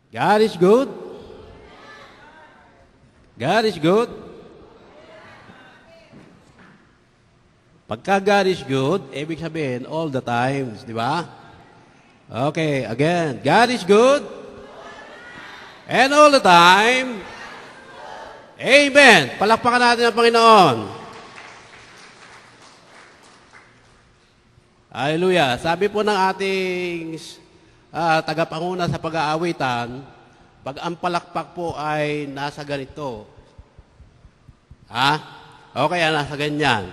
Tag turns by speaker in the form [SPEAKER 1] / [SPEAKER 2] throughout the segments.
[SPEAKER 1] God is good. God is good. Pagka God is good, ibig sabihin, all the times, di ba? Okay, again. God is good. And all the time. Amen. Palakpakan natin ang Panginoon. Hallelujah. Sabi po ng ating tagapanguna sa pag-aawitan, pag ang palakpak po ay nasa ganito. O kaya nasa ganyan.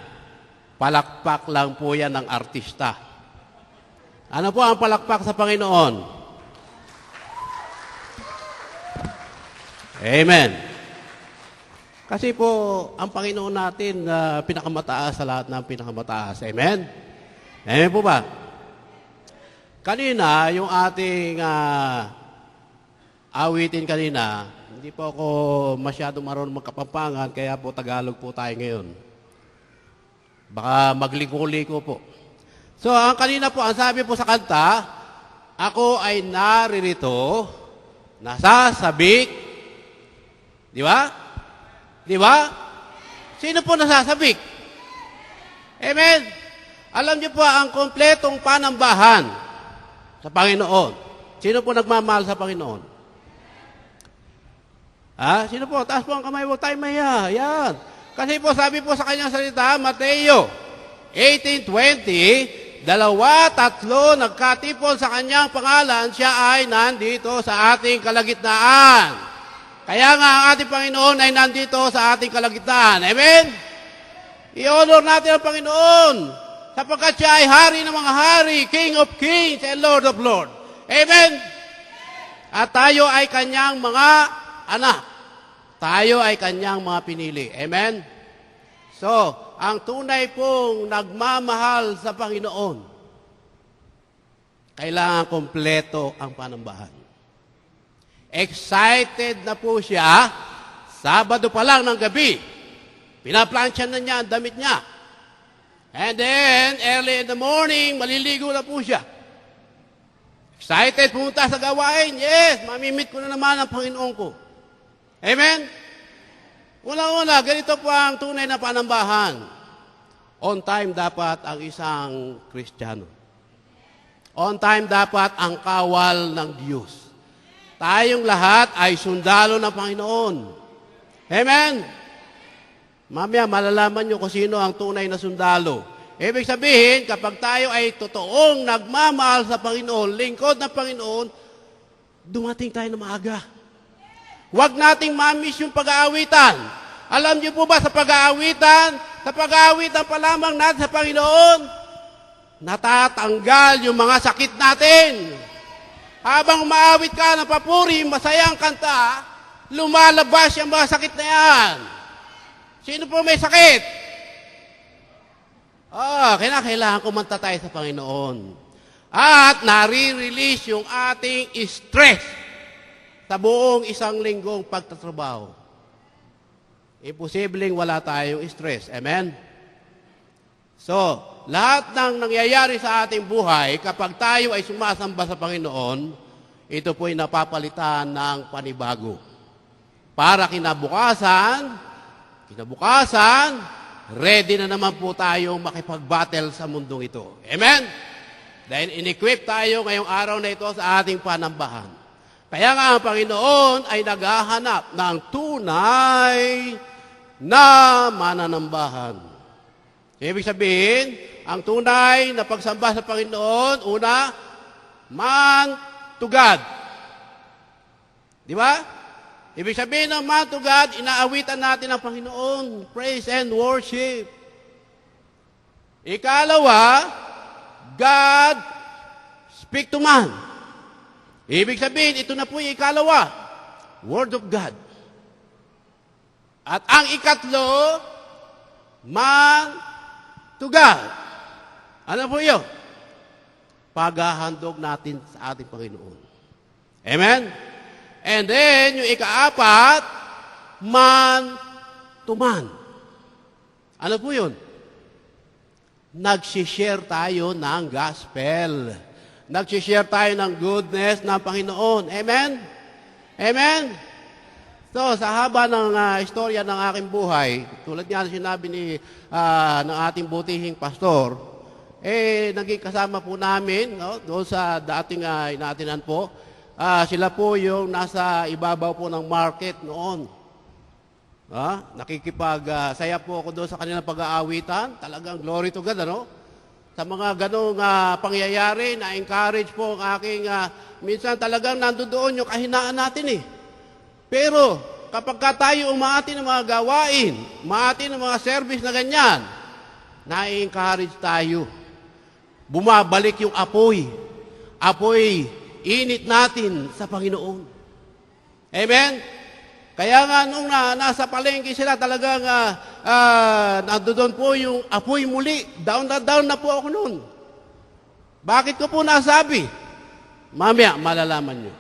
[SPEAKER 1] Palakpak lang po yan ng artista. Ano po ang palakpak sa Panginoon? Amen. Kasi po, ang Panginoon natin pinakamataas sa lahat ng pinakamataas. Amen? Amen po ba? Kanina, yung ating awitin kanina, hindi po ako masyadong marunong magkapampangan, kaya po Tagalog po tayo ngayon. Baka magliko-liko po. So, ang kanina po, ang sabi po sa kanta, ako ay naririto, nasasabik. Di ba? Di ba? Sino po nasasabik? Amen? Alam niyo po ang kompletong panambahan sa Panginoon. Sino po nagmamahal sa Panginoon? Sino po? Taas po ang kamay, huwag tayo maya. Yan. Kasi po, sabi po sa kanyang salita, Mateo 18:20, 2, 3 nagkatipon sa kanyang pangalan, siya ay nandito sa ating kalagitnaan. Kaya nga ang ating Panginoon ay nandito sa ating kalagitnaan. Amen? I-honor natin ang Panginoon sapagkat siya ay hari ng mga hari, King of kings and Lord of lords. Amen? At tayo ay kanyang mga anak. Tayo ay kanyang mga pinili. Amen? So, ang tunay pong nagmamahal sa Panginoon, kailangan kompleto ang panambahan. Excited na po siya, Sabado pa lang ng gabi, pinaplansyan na niya ang damit niya. And then, early in the morning, maliligo na po siya. Excited, pumunta sa gawain. Yes, mamimit ko na naman ang Panginoon ko. Amen? Una-una, ganito po ang tunay na panambahan. On time dapat ang isang Kristiyano. On time dapat ang kawal ng Diyos. Tayong lahat ay sundalo ng Panginoon. Amen? Mamaya, malalaman nyo kung sino ang tunay na sundalo. Ibig sabihin, kapag tayo ay totoong nagmamahal sa Panginoon, lingkod ng Panginoon, dumating tayo na maaga. Huwag nating mamiss yung pag-aawitan. Alam niyo po ba sa pag-aawitan pa lamang natin sa Panginoon, natatanggal yung mga sakit natin. Habang umaawit ka ng papuri, masayang kanta, lumalabas yung mga sakit na yan. Sino po may sakit? Kailangan kumanta tayo sa Panginoon. At nare-release yung ating stress sa buong isang linggong pagtatrabaho. Imposibleng wala tayong stress. Amen? So, lahat ng nangyayari sa ating buhay, kapag tayo ay sumasamba sa Panginoon, ito po'y napapalitan ng panibago. Para kinabukasan, ready na naman po tayong makipag-battle sa mundong ito. Amen? Dahil in-equip tayo ngayong araw na ito sa ating panambahan. Kaya nga ang Panginoon ay naghahanap ng tunay na mananambahan. Ibig sabihin, ang tunay na pagsamba sa Panginoon, una, man to God. Di ba? Ibig sabihin ng man to God, inaawitan natin ang Panginoon. Praise and worship. Ikalawa, God speak to man. Ibig sabihin, ito na po yung ikalawa. Word of God. At ang ikatlo, man to God. Ano po yun? Paghahandog natin sa ating Panginoon. Amen? And then, yung ikaapat, man to man. Ano po yun? Nagsishare tayo ng gospel. Nagsishare tayo ng goodness ng Panginoon. Amen? Amen? So, sa haba ng istorya ng aking buhay, tulad nga na sinabi ng ating butihing pastor, naging kasama po namin, no, doon sa dating inaatinan po, sila po yung nasa ibabaw po ng market noon. Saya po ako doon sa kanilang pag-aawitan. Talagang glory to God, ano? Sa mga ganong pangyayari, na-encourage po ang aking, minsan talagang nandoon yung kahinaan natin eh. Pero, kapag tayo umaati ng mga gawain, umaati ng mga service na ganyan, na-encourage tayo. Bumabalik yung apoy. Apoy, init natin sa Panginoon. Amen? Kaya nga nung nasa palengke sila talagang nandoon po yung apoy muli. Down na po ako noon. Bakit ko po nasabi? Mamaya, malalaman nyo.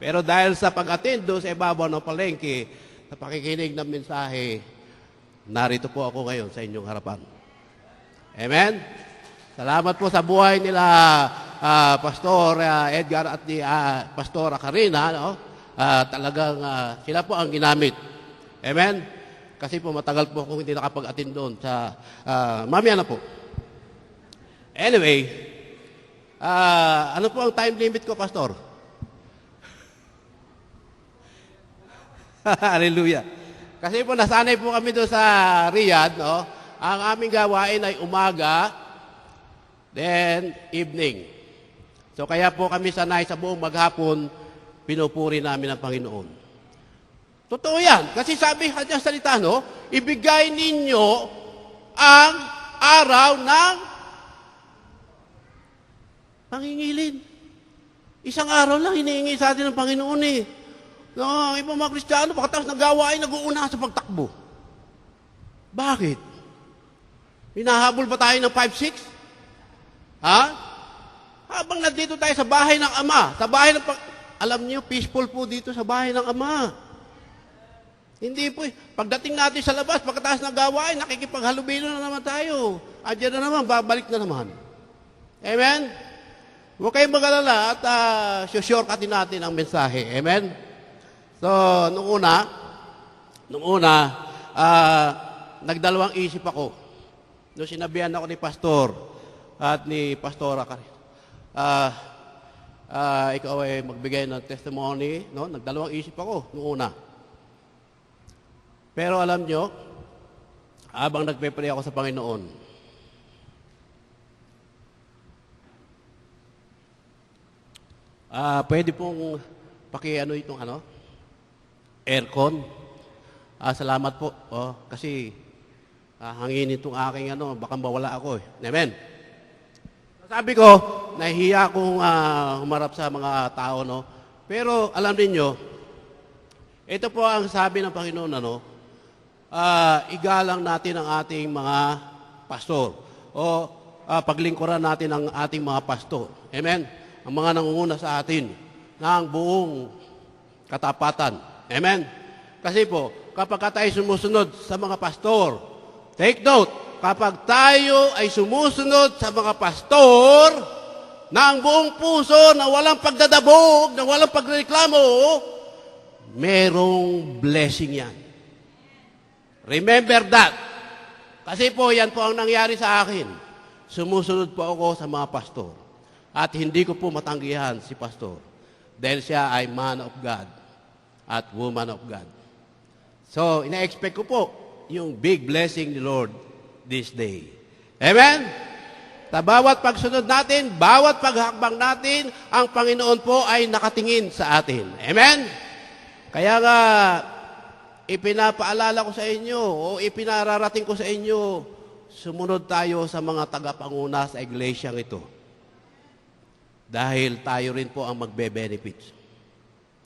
[SPEAKER 1] Pero dahil sa pag-attend doon sa ibabaw ng palengke, sa pakikinig ng mensahe, narito po ako ngayon sa inyong harapan. Amen? Salamat po sa buhay nila Pastor Edgar at ni Pastora Karina, no? Talagang sila po ang ginamit. Amen? Kasi po matagal po akong hindi nakapag-attend doon sa mamaya na po. Anyway, ano po ang time limit ko, Pastor? Hallelujah. Kasi po nasanay po kami doon sa Riyadh, no? Ang aming gawain ay umaga, then evening. So kaya po kami sanay sa buong maghapon, pinupuri namin ang Panginoon. Totoo yan. Kasi sabi sa salita, no? Ibigay ninyo ang araw ng pangingilin. Isang araw lang hinihingi sa atin ng Panginoon eh. No, ang ibang mga Kristiyano, pagkatapos ng gawain, nag-uuna sa pagtakbo. Bakit? Hinahabol ba tayo ng 5-6? Ha? Habang nandito tayo sa bahay ng Ama, sa bahay ng alam niyo, peaceful po dito sa bahay ng Ama. Hindi po, pagdating natin sa labas, pagkatapos ng gawain, nakikipaghalubilo na naman tayo. Andiyan na naman, babalik na naman. Amen? Huwag kayong mag-alala at shortcutin natin ang mensahe. Amen? So, nung una, nagdalawang isip ako. Nung sinabihan ako ni Pastor at ni Pastora ikaw ay magbigay ng testimony, no? Nagdalawang isip ako nung una. Pero alam nyo, habang nagpe-pray ako sa Panginoon, pwede pong paki-ano itong aircon. Salamat po. Kasi hangin itong aking baka mawala ako eh. Amen. Sabi ko, nahihiya akong humarap sa mga tao, no? Pero alam niyo, ito po ang sabi ng Panginoon, igalang natin ang ating mga pastor o paglingkuran natin ang ating mga pastor. Amen? Ang mga nangunguna sa atin ng buong katapatan. Amen? Kasi po, kapag tayo sumusunod sa mga pastor, take note, kapag tayo ay sumusunod sa mga pastor ng buong puso na walang pagdadabog, na walang pagreklamo, merong blessing yan. Remember that. Kasi po, yan po ang nangyari sa akin. Sumusunod po ako sa mga pastor. At hindi ko po matanggihan si pastor. Dahil siya ay man of God at woman of God. So, ina-expect ko po yung big blessing ni Lord this day. Amen? Sa bawat pagsunod natin, bawat paghakbang natin, ang Panginoon po ay nakatingin sa atin. Amen? Kaya nga, ipinapaalala ko sa inyo o ipinararating ko sa inyo, sumunod tayo sa mga tagapanguna sa iglesyang ito. Dahil tayo rin po ang magbe-benefits.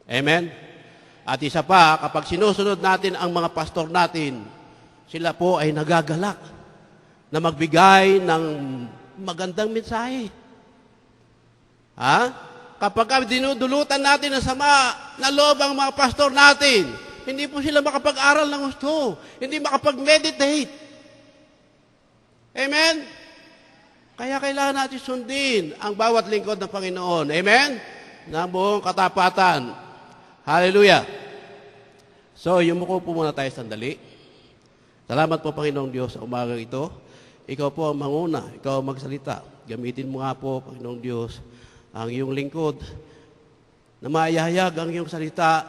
[SPEAKER 1] Amen? At isa pa, kapag sinusunod natin ang mga pastor natin, sila po ay nagagalak na magbigay ng magandang mensahe. Kapag dinudulutan natin ng sama na loob ang mga pastor natin, hindi po sila makapag-aral ng gusto. Hindi makapag-meditate. Amen? Kaya kailangan natin sundin ang bawat lingkod ng Panginoon. Amen? Na buong katapatan. Hallelujah. So, yumuko po muna tayo sandali. Salamat po, Panginoong Diyos, sa umagang ito. Ikaw po ang manguna, ikaw ang magsalita. Gamitin mo nga po, Panginoong Diyos, ang iyong lingkod na maayahayag ang iyong salita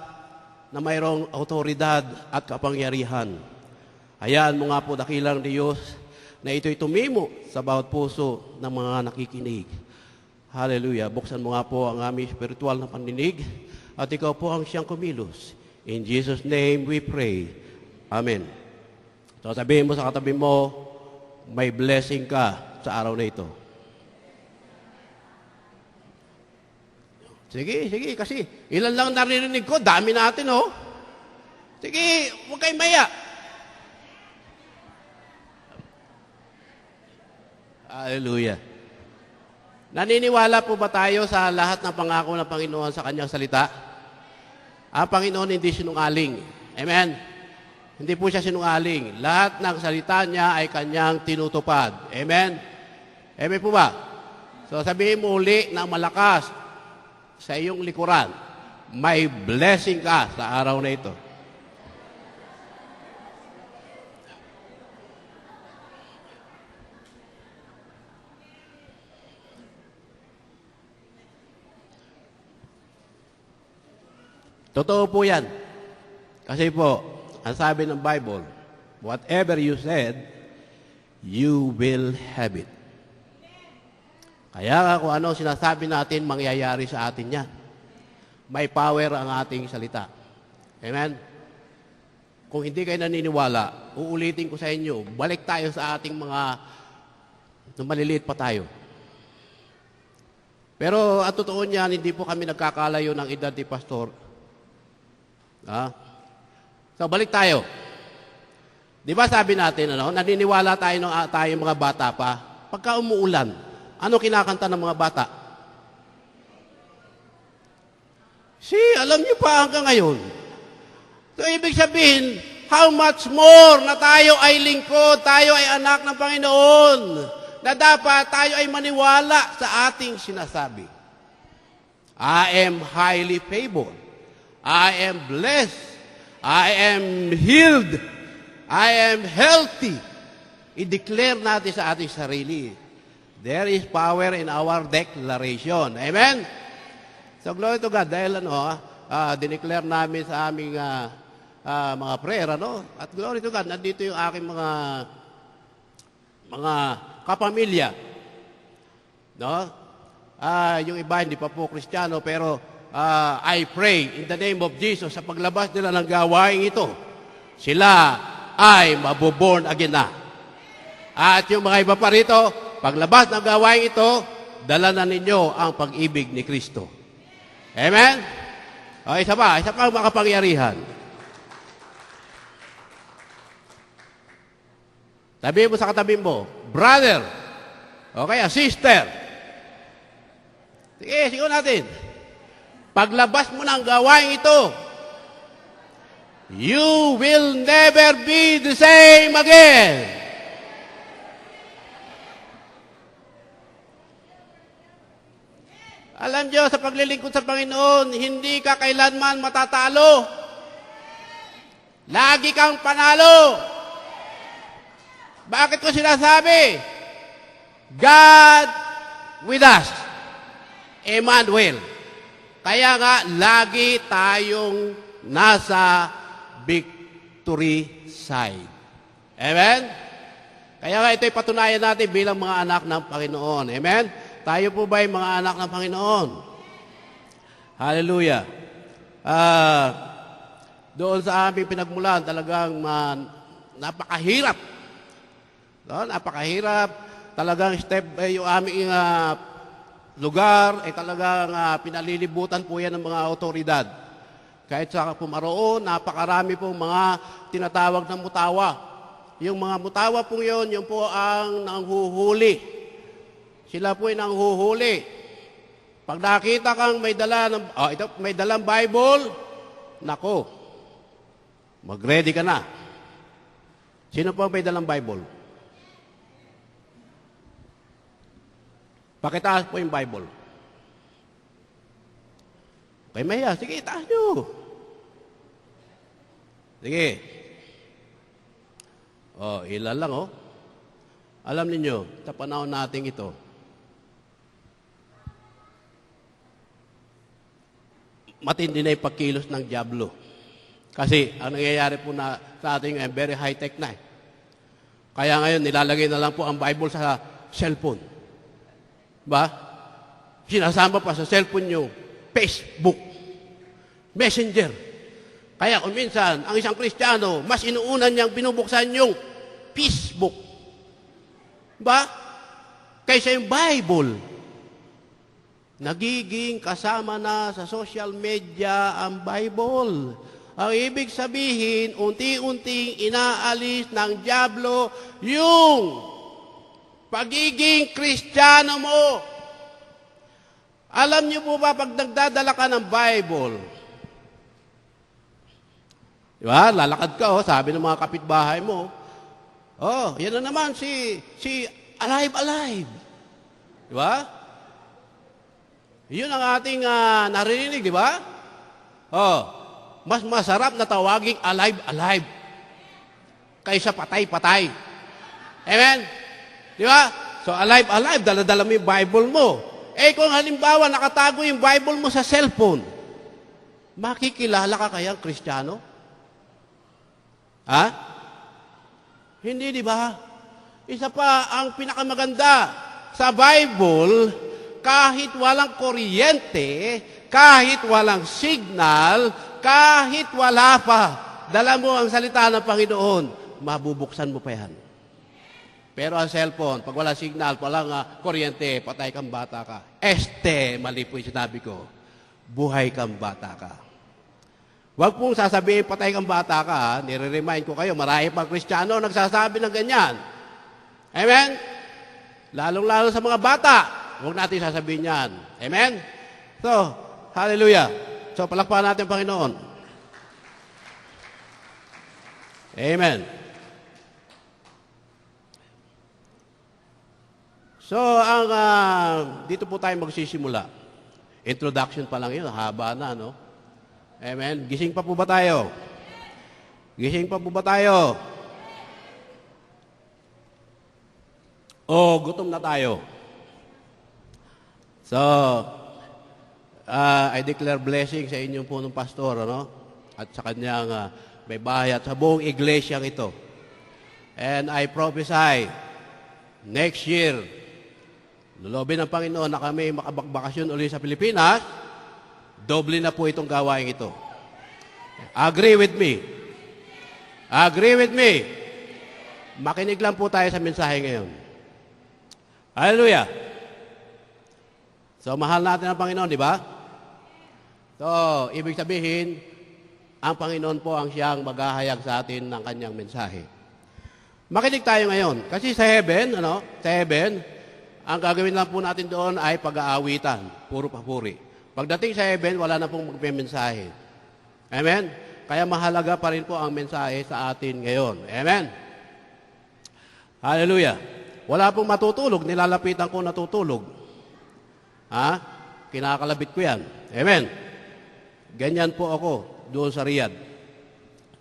[SPEAKER 1] na mayroong autoridad at kapangyarihan. Hayaan mo nga po, dakilang Diyos, na ito'y tumimo sa bawat puso ng mga nakikinig. Hallelujah. Buksan mo nga po ang aming spiritual na pandinig at ikaw po ang siyang kumilos. In Jesus' name we pray. Amen. So sabihin mo sa katabi mo, may blessing ka sa araw na ito. Sige, kasi ilan lang naririnig ko, dami natin, oh. Sige, huwag kayong maya. Hallelujah. Naniniwala po ba tayo sa lahat ng pangako ng Panginoon sa Kanyang salita? Ang Panginoon hindi sinungaling. Amen? Hindi po siya sinungaling. Lahat ng salita niya ay Kanyang tinutupad. Amen? Amen po ba? So sabihin mo uli ng malakas sa iyong likuran, may blessing ka sa araw na ito. Totoo po yan. Kasi po, ang sabi ng Bible, whatever you said, you will have it. Kaya nga kung ano sinasabi natin, mangyayari sa atin yan. May power ang ating salita. Amen? Kung hindi kayo naniniwala, uulitin ko sa inyo, balik tayo sa ating mga maliliit pa tayo. Pero at totoo niyan, hindi po kami nagkakalayo ng edad ni Pastor. So, balik tayo. Di ba sabi natin, naniniwala tayo ng tayo mga bata pa, pagka umuulan, ano kinakanta ng mga bata? Alam niyo pa hanggang ngayon. So, ibig sabihin, how much more na tayo ay lingkod, tayo ay anak ng Panginoon, na dapat tayo ay maniwala sa ating sinasabi. I am highly favored. I am blessed. I am healed. I am healthy. I-declare natin sa ating sarili. There is power in our declaration. Amen? So, glory to God. Dahil dineclare namin sa aming mga prayer, At glory to God, nandito yung aking mga kapamilya. Yung iba, hindi pa po Kristiyano, pero I pray in the name of Jesus sa paglabas nila ng gawain ito, sila ay mabuborn again na. At yung mga iba pa rito, paglabas ng gawain ito, dala na ninyo ang pag-ibig ni Kristo. Amen? O, isa pa ang makapangyarihan. Sabihin mo sa katabi mo, brother, o kaya sister. Sige, sigaw natin. Paglabas mo ng gawain ito, you will never be the same again. Alam niyo, sa paglilingkod sa Panginoon, hindi ka kailanman matatalo. Lagi kang panalo. Bakit ko sinasabi? God with us. Emmanuel. Kaya nga, lagi tayong nasa victory side. Amen? Kaya nga, ito'y patunayan natin bilang mga anak ng Panginoon. Amen? Tayo po ba'y mga anak ng Panginoon? Hallelujah. Doon sa aming pinagmulan, talagang napakahirap. Napakahirap. Talagang yung aming lugar ay talagang pinalilibutan po yan ng mga otoridad. Kahit sa pumaroon, napakarami pong mga tinatawag na mutawa. Yung mga mutawa po yun, yun po ang nanghuhuli. Sila po ay nanghuhuli. Pag nakita kang may dalang Bible, nako, mag-ready ka na. Sino po ang may dalang Bible? Pakitaas po yung Bible. Okay, Maya, sige, itaas nyo. Sige. Ilan lang, Alam ninyo, sa panahon natin ito, matindi na yung pagkilos ng dyablo. Kasi ang nangyayari po sa ating very high-tech na. Kaya ngayon, nilalagay na lang po ang Bible sa cellphone. Ba? Sinasama pa sa cellphone yung Facebook, Messenger. Kaya kung minsan, ang isang Kristiyano, mas inuunan niyang binubuksan yung Facebook. Ba? Kaysa yung Bible. Nagiging kasama na sa social media ang Bible. Ang ibig sabihin, unti-unting inaalis ng dyablo yung pagiging Kristiyano mo. Alam niyo po ba, pag nagdadala ka ng Bible, di ba? Lalakad ka, sabi ng mga kapitbahay mo, yan na naman si Alive. Di ba? Yun ang ating naririnig, di ba? Mas masarap na tawaging alive kaysa patay. Amen? Di ba? So, alive, dala-dala mo yung Bible mo. Kung halimbawa, nakatago yung Bible mo sa cellphone, makikilala ka kayang Kristiyano? Ha? Hindi, di ba? Isa pa, ang pinakamaganda sa Bible, kahit walang kuryente, kahit walang signal, kahit wala pa, dala mo ang salita ng Panginoon, mabubuksan mo pa yan. Pero ang cellphone, pag wala signal, walang kuryente, patay kang bata ka. Mali po yung sinabi ko, buhay kang bata ka. Huwag pong sasabihin, patay kang bata ka, nire-remind ko kayo, marami pang Kristiyano nagsasabi ng ganyan. Amen? Lalong-lalo sa mga bata, huwag natin sasabihin yan. Amen? So, hallelujah. So, palakpakan natin Panginoon. Amen. So, dito po tayo magsisimula. Introduction pa lang yun, haba na, no? Amen. Gising pa po ba tayo? Gising pa po ba tayo? Gutom na tayo. So, I declare blessing sa inyong punong pastor, at sa kanyang may bahay at sa buong iglesyang ito. And I prophesy, next year, lulobin ng Panginoon na kami makabagbakasyon ulit sa Pilipinas, doble na po itong gawain ito. Agree with me? Agree with me? Makinig lang po tayo sa mensahe ngayon. Hallelujah! So, mahal natin ang Panginoon, di ba? So, ibig sabihin, ang Panginoon po ang siyang maghahayag sa atin ng kanyang mensahe. Makinig tayo ngayon. Kasi sa heaven, ang gagawin lang po natin doon ay pag-aawitan. Puro papuri. Pagdating sa heaven, wala na pong magpimensahe. Amen? Kaya mahalaga pa rin po ang mensahe sa atin ngayon. Amen? Hallelujah! Wala pong matutulog, nilalapitan ko natutulog. Kinakalabit ko yan. Amen? Ganyan po ako doon sa Riyadh.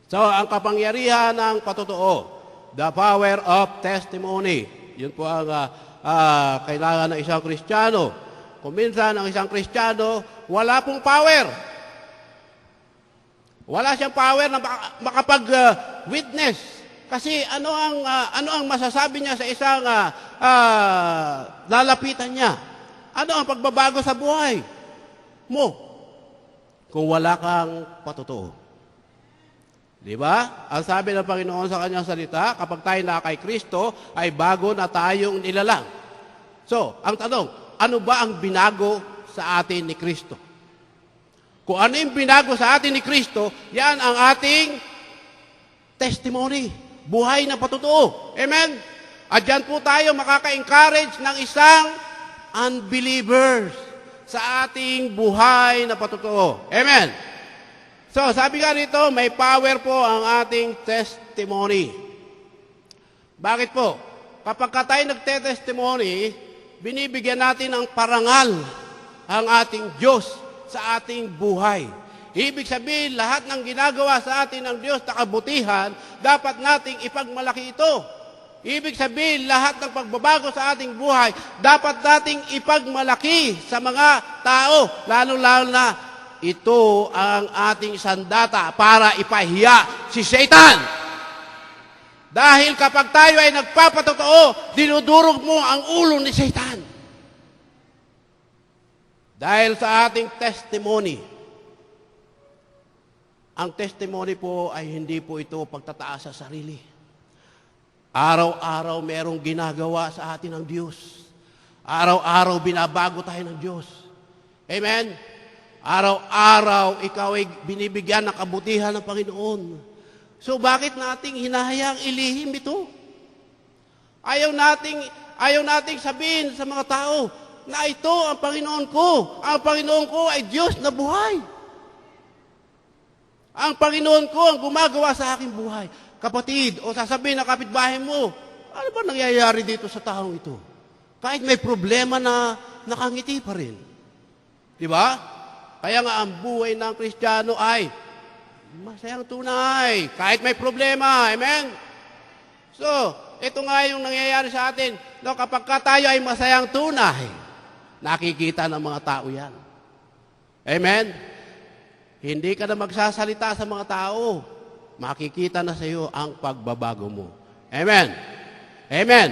[SPEAKER 1] So, ang kapangyarihan ng patotoo, the power of testimony, yun po ang kailangan ng isang Kristiyano. Kung minsan ang isang Kristiyano, wala pong power. Wala siyang power na makapag-witness. Kasi ano ang masasabi niya sa isang lalapitan niya? Ano ang pagbabago sa buhay mo kung wala kang patotoo? Di ba? Ang sabi ng Panginoon sa kanyang salita, kapag tayo na kay Kristo, ay bago na tayong nilalang. So, ang tanong, ano ba ang binago sa atin ni Kristo? Kung ano yung binago sa atin ni Kristo, yan ang ating testimony. Buhay na patotoo. Amen? At dyan po tayo makaka-encourage ng isang unbelievers sa ating buhay na patotoo. Amen? So, sabi nga rito, may power po ang ating testimony. Bakit po? Kapag tayo nagte-testimony, binibigyan natin ang parangal ang ating Diyos sa ating buhay. Ibig sabihin, lahat ng ginagawa sa atin ng Diyos na kabutihan, dapat nating ipagmalaki ito. Ibig sabihin, lahat ng pagbabago sa ating buhay, dapat nating ipagmalaki sa mga tao, lalo-lalo na ito ang ating sandata para ipahiya si Satan. Dahil kapag tayo ay nagpapatotoo, dinudurog mo ang ulo ni Satan. Dahil sa ating testimony, ang testimony po ay hindi po ito pagtataas sa sarili. Araw-araw merong ginagawa sa atin ng Diyos. Araw-araw binabago tayo ng Diyos. Amen? Araw-araw ikaw ay binibigyan ng kabutihan ng Panginoon. So bakit nating hinahayaang ilihim ito? Ayaw nating sabihin sa mga tao na ito ang Panginoon ko. Ang Panginoon ko ay Diyos na buhay. Ang Panginoon ko ang gumagawa sa aking buhay. Kapatid, o sasabihin ng kapitbahay mo, ano ba nangyayari dito sa taong ito? Kahit may problema na nakangiti pa rin. Di ba? Kaya nga ang buhay ng Kristiyano ay masayang tunay. Kahit may problema. Amen? So, ito nga yung nangyayari sa atin. No, kapag tayo ay masayang tunay, nakikita ng mga tao yan. Amen? Hindi ka na magsasalita sa mga tao. Makikita na sa iyo ang pagbabago mo. Amen? Amen?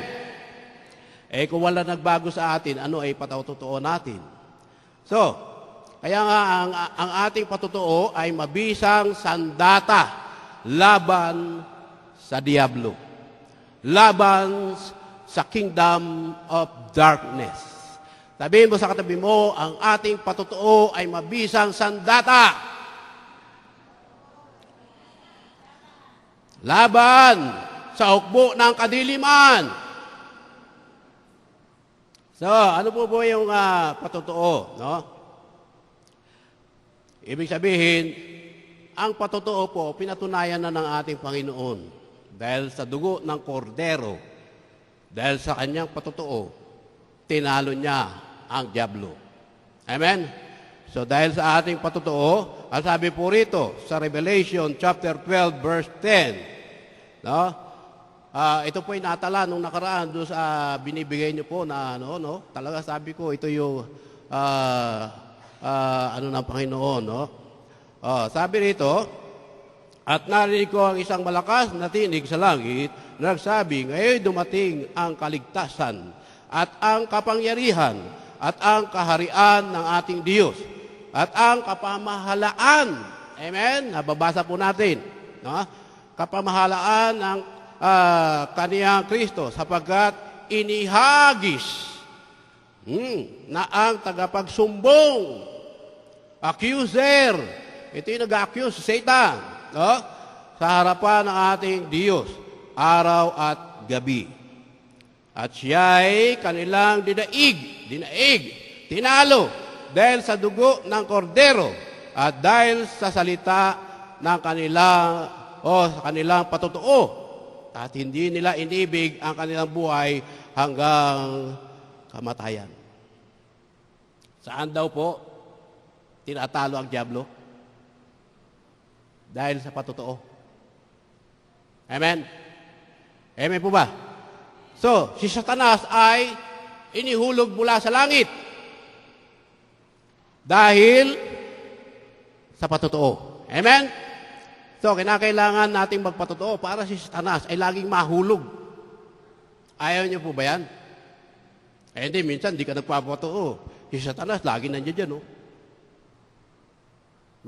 [SPEAKER 1] Kung wala nagbago sa atin, ano ay patotoo natin? So, kaya nga ang ating patotoo ay mabisang sandata laban sa diablo. Laban sa kingdom of darkness. Sabihin mo sa katabi mo, ang ating patotoo ay mabisang sandata. Laban sa hukbo ng kadiliman. So, ano po yung patotoo? No? Ibig sabihin, ang patotoo po, pinatunayan na ng ating Panginoon. Dahil sa dugo ng kordero, dahil sa kanyang patotoo, tinalo niya ang diablo. Amen? So, dahil sa ating patotoo, ang sabi po rito, sa Revelation chapter 12, verse 10, no? Ito po ay natala nung nakaraan doon sa binibigay niyo po na no? Talaga sabi ko, ito yung ng Panginoon, no? Sabi rito, at narinig ko ang isang malakas na tinig sa langit na nagsabi, ngayon dumating ang kaligtasan at ang kapangyarihan at ang kaharian ng ating Diyos at ang kapamahalaan. Amen? Nababasa po natin, no? Kapamahalaan ng kaniyang Kristo sapagkat inihagis na ang tagapagsumbong, accuser, ito yung nag-accuse si Satan, no? Sa harapan ng ating Diyos, araw at gabi. At siya'y kanilang dinaig, tinalo, dahil sa dugo ng kordero at dahil sa salita ng sa kanilang patotoo, at hindi nila inibig ang kanilang buhay hanggang kamatayan. Saan daw po tinatalo ang diablo? Dahil sa patotoo. Amen? Amen po ba? So, si Satanas ay inihulog mula sa langit dahil sa patotoo. Amen? So, kinakailangan nating magpatotoo para si Satanas ay laging mahulog. Ayaw niyo po ba yan? Hindi, minsan di ka nagpapatotoo. Si Satanas, lagi nandiyan dyan, no?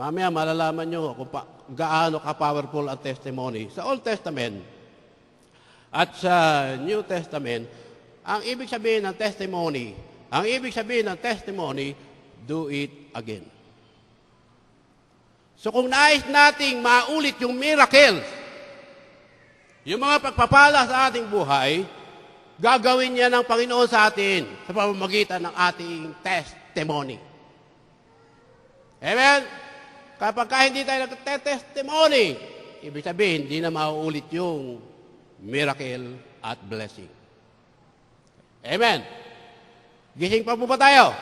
[SPEAKER 1] Mamaya, malalaman nyo kung gaano ka-powerful ang testimony. Sa Old Testament at sa New Testament, ang ibig sabihin ng testimony, do it again. So kung nais nating maulit yung miracles, yung mga pagpapala sa ating buhay, gagawin niya ng Panginoon sa atin sa pamamagitan ng ating testimony. Amen? Kapag hindi tayo nag-testimony, ibig sabihin, hindi na mauulit yung miracle at blessing. Amen? Gising pa po ba tayo?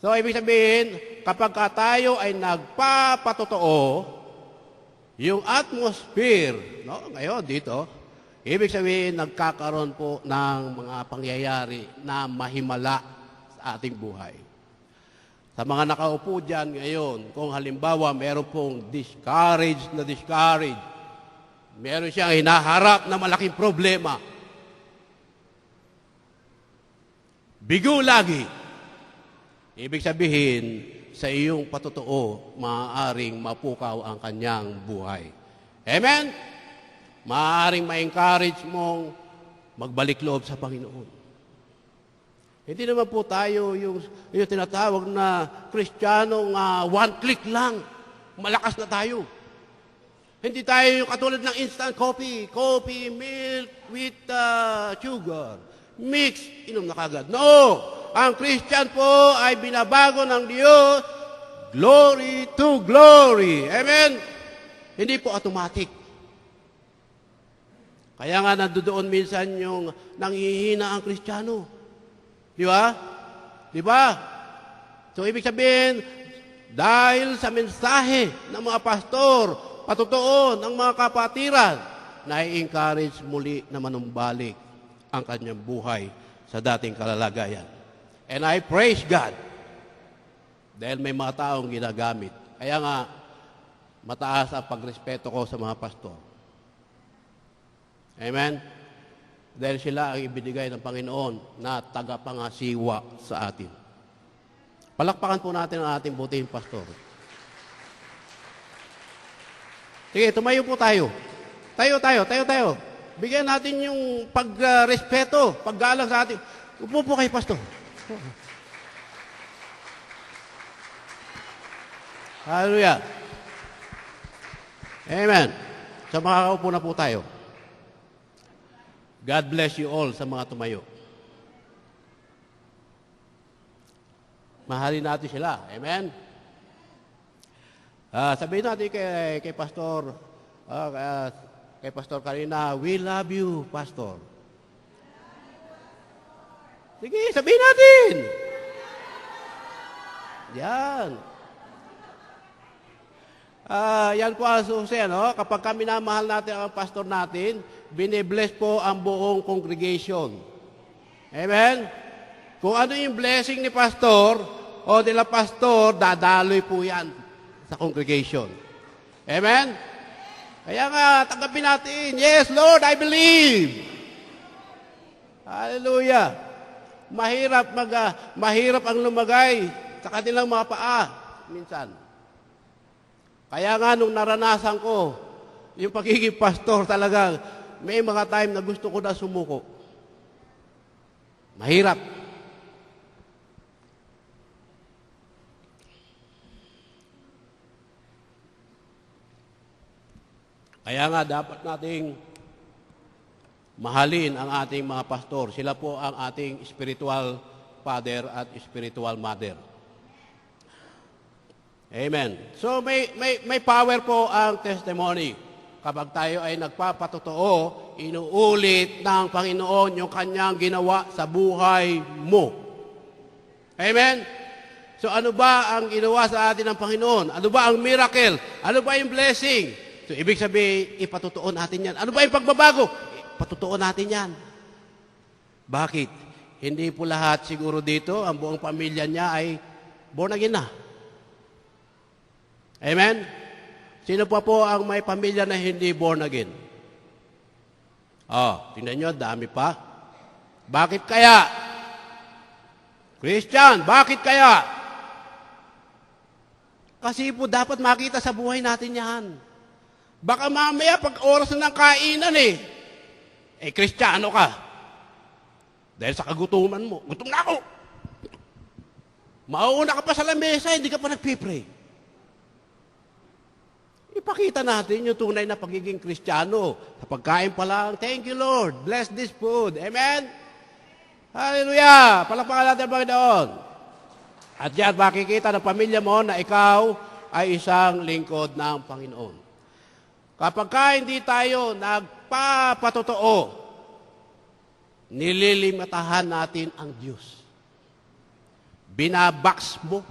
[SPEAKER 1] So, ibig sabihin, kapag tayo ay nagpapatotoo, yung atmosphere, no, ngayon dito, ibig sabihin nagkakaroon po ng mga pangyayari na mahimala sa ating buhay. Sa mga nakaupo dyan ngayon, kung halimbawa meron pong discouraged, meron siyang hinaharap na malaking problema, bigo lagi. Ibig sabihin, sa iyong patotoo, maaaring mapukaw ang kanyang buhay. Amen? Maaaring ma-encourage mong magbalik loob sa Panginoon. Hindi naman po tayo yung tinatawag na Kristiyanong one click lang. Malakas na tayo. Hindi tayo yung katulad ng instant coffee. Coffee, milk with sugar. Mix, inom na kagad. No! Ang Christian po ay binabago ng Diyos. Glory to glory. Amen? Hindi po automatic. Kaya nga nandoon minsan yung nanghihina ang Kristiyano. Di ba? Di ba? So, ibig sabihin, dahil sa mensahe ng mga pastor, patotoo ng mga kapatiran, na-encourage muli na manumbalik ang kanyang buhay sa dating kalalagayan. And I praise God dahil may mga taong ginagamit. Kaya nga, mataas ang pagrespeto ko sa mga pastor. Amen? Dahil sila ang ibinigay ng Panginoon na tagapangasiwa sa atin. Palakpakan po natin ang ating butihing pastor. Sige, tumayo po tayo. Tayo. Bigyan natin yung pagrespeto, paggalang sa atin. Upo po kayo, pastor. Hallelujah. Amen. So makakaupo na po tayo. God bless you all sa mga tumayo. Mahalin natin sila. Amen? Sabihin natin kay Pastor, kay Pastor Karina, we love you, Pastor. Sige, sabihin natin. Yan. Yan po ang susi, no? Kapag kami namahal natin ang pastor natin, binibless po ang buong congregation. Amen? Kung ano yung blessing ni pastor o nila pastor, dadaloy po yan sa congregation. Amen? Kaya nga, tanggapin natin. Yes, Lord, I believe. Hallelujah. Mahirap ang lumagay sa kanilang mga paa minsan. Kaya nga nung naranasan ko, yung pagiging pastor talagang, may mga time na gusto ko na sumuko. Mahirap. Kaya nga dapat nating mahalin ang ating mga pastor. Sila po ang ating spiritual father at spiritual mother. Amen. So may power po ang testimony. Kapag tayo ay nagpapatotoo, inuulit ng Panginoon yung kanyang ginawa sa buhay mo. Amen? So ano ba ang ginawa sa atin ng Panginoon? Ano ba ang miracle? Ano ba yung blessing? So ibig sabihin, ipatotoo natin yan. Ano ba yung pagbabago? Ipatotoo natin yan. Bakit? Hindi po lahat siguro dito, ang buong pamilya niya ay born again na. Amen? Sino pa po ang may pamilya na hindi born again? Tingnan nyo, dami pa. Bakit kaya? Christian, bakit kaya? Kasi po dapat makita sa buhay natin yan. Baka mamaya pag oras na ng kainan Kristiyano ka. Dahil sa kagutuman mo, gutom na ako. Mauuna ka pa sa lamesa, hindi ka pa nagpipray. Ipakita natin yung tunay na pagiging Kristiyano. Sa pagkain pa lang, thank you Lord, bless this food. Amen? Hallelujah! Palakpakan natin ang Panginoon. At yan, makikita ng pamilya mo na ikaw ay isang lingkod ng Panginoon. Kapag hindi tayo nagpapatotoo, nililimatahan natin ang Diyos. Binabox mo.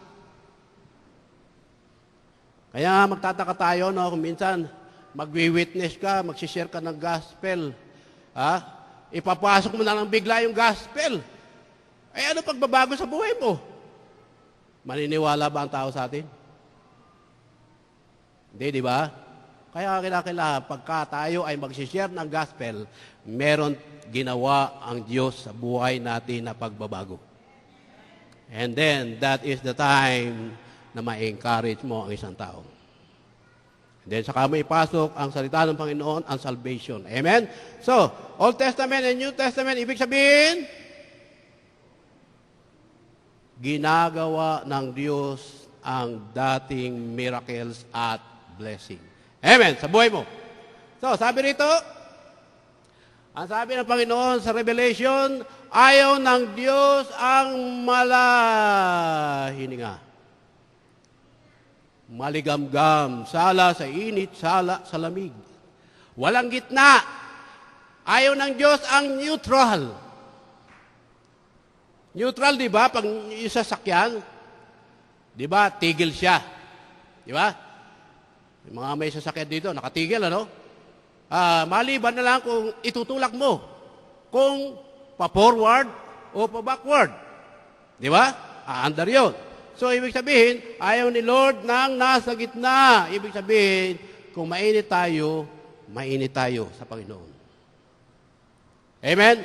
[SPEAKER 1] Kaya magtataka tayo, no, kung minsan magwi-witness ka, magsishare ka ng gospel, ipapasok mo na lang bigla yung gospel. Ano pagbabago sa buhay mo? Maniniwala ba ang tao sa atin? Hindi, di ba? Kaya kinakailangan, pagka tayo ay magsishare ng gospel, meron ginawa ang Diyos sa buhay natin na pagbabago. And then, that is the time na ma-encourage mo ang isang tao. And then, saka mo ipasok ang salita ng Panginoon, ang salvation. Amen? So, Old Testament and New Testament, ibig sabihin, ginagawa ng Diyos ang dating miracles at blessing. Amen? Sa buhay mo. So, sabi rito, ang sabi ng Panginoon sa Revelation, ayaw ng Diyos ang malahininga. Maligamgam, sala sa init, sala sa lamig. Walang gitna. Ayaw ng Diyos ang neutral. Neutral, di ba? Pag isa sakyan, di ba, tigil siya. Di ba? Yung mga may sasakyan dito, nakatigil, ano? Maliban na lang kung itutulak mo. Kung pa-forward o pa-backward. Di ba? Aandar yun. So, ibig sabihin, ayaw ni Lord nang nasa gitna. Ibig sabihin, kung mainit tayo sa Panginoon. Amen?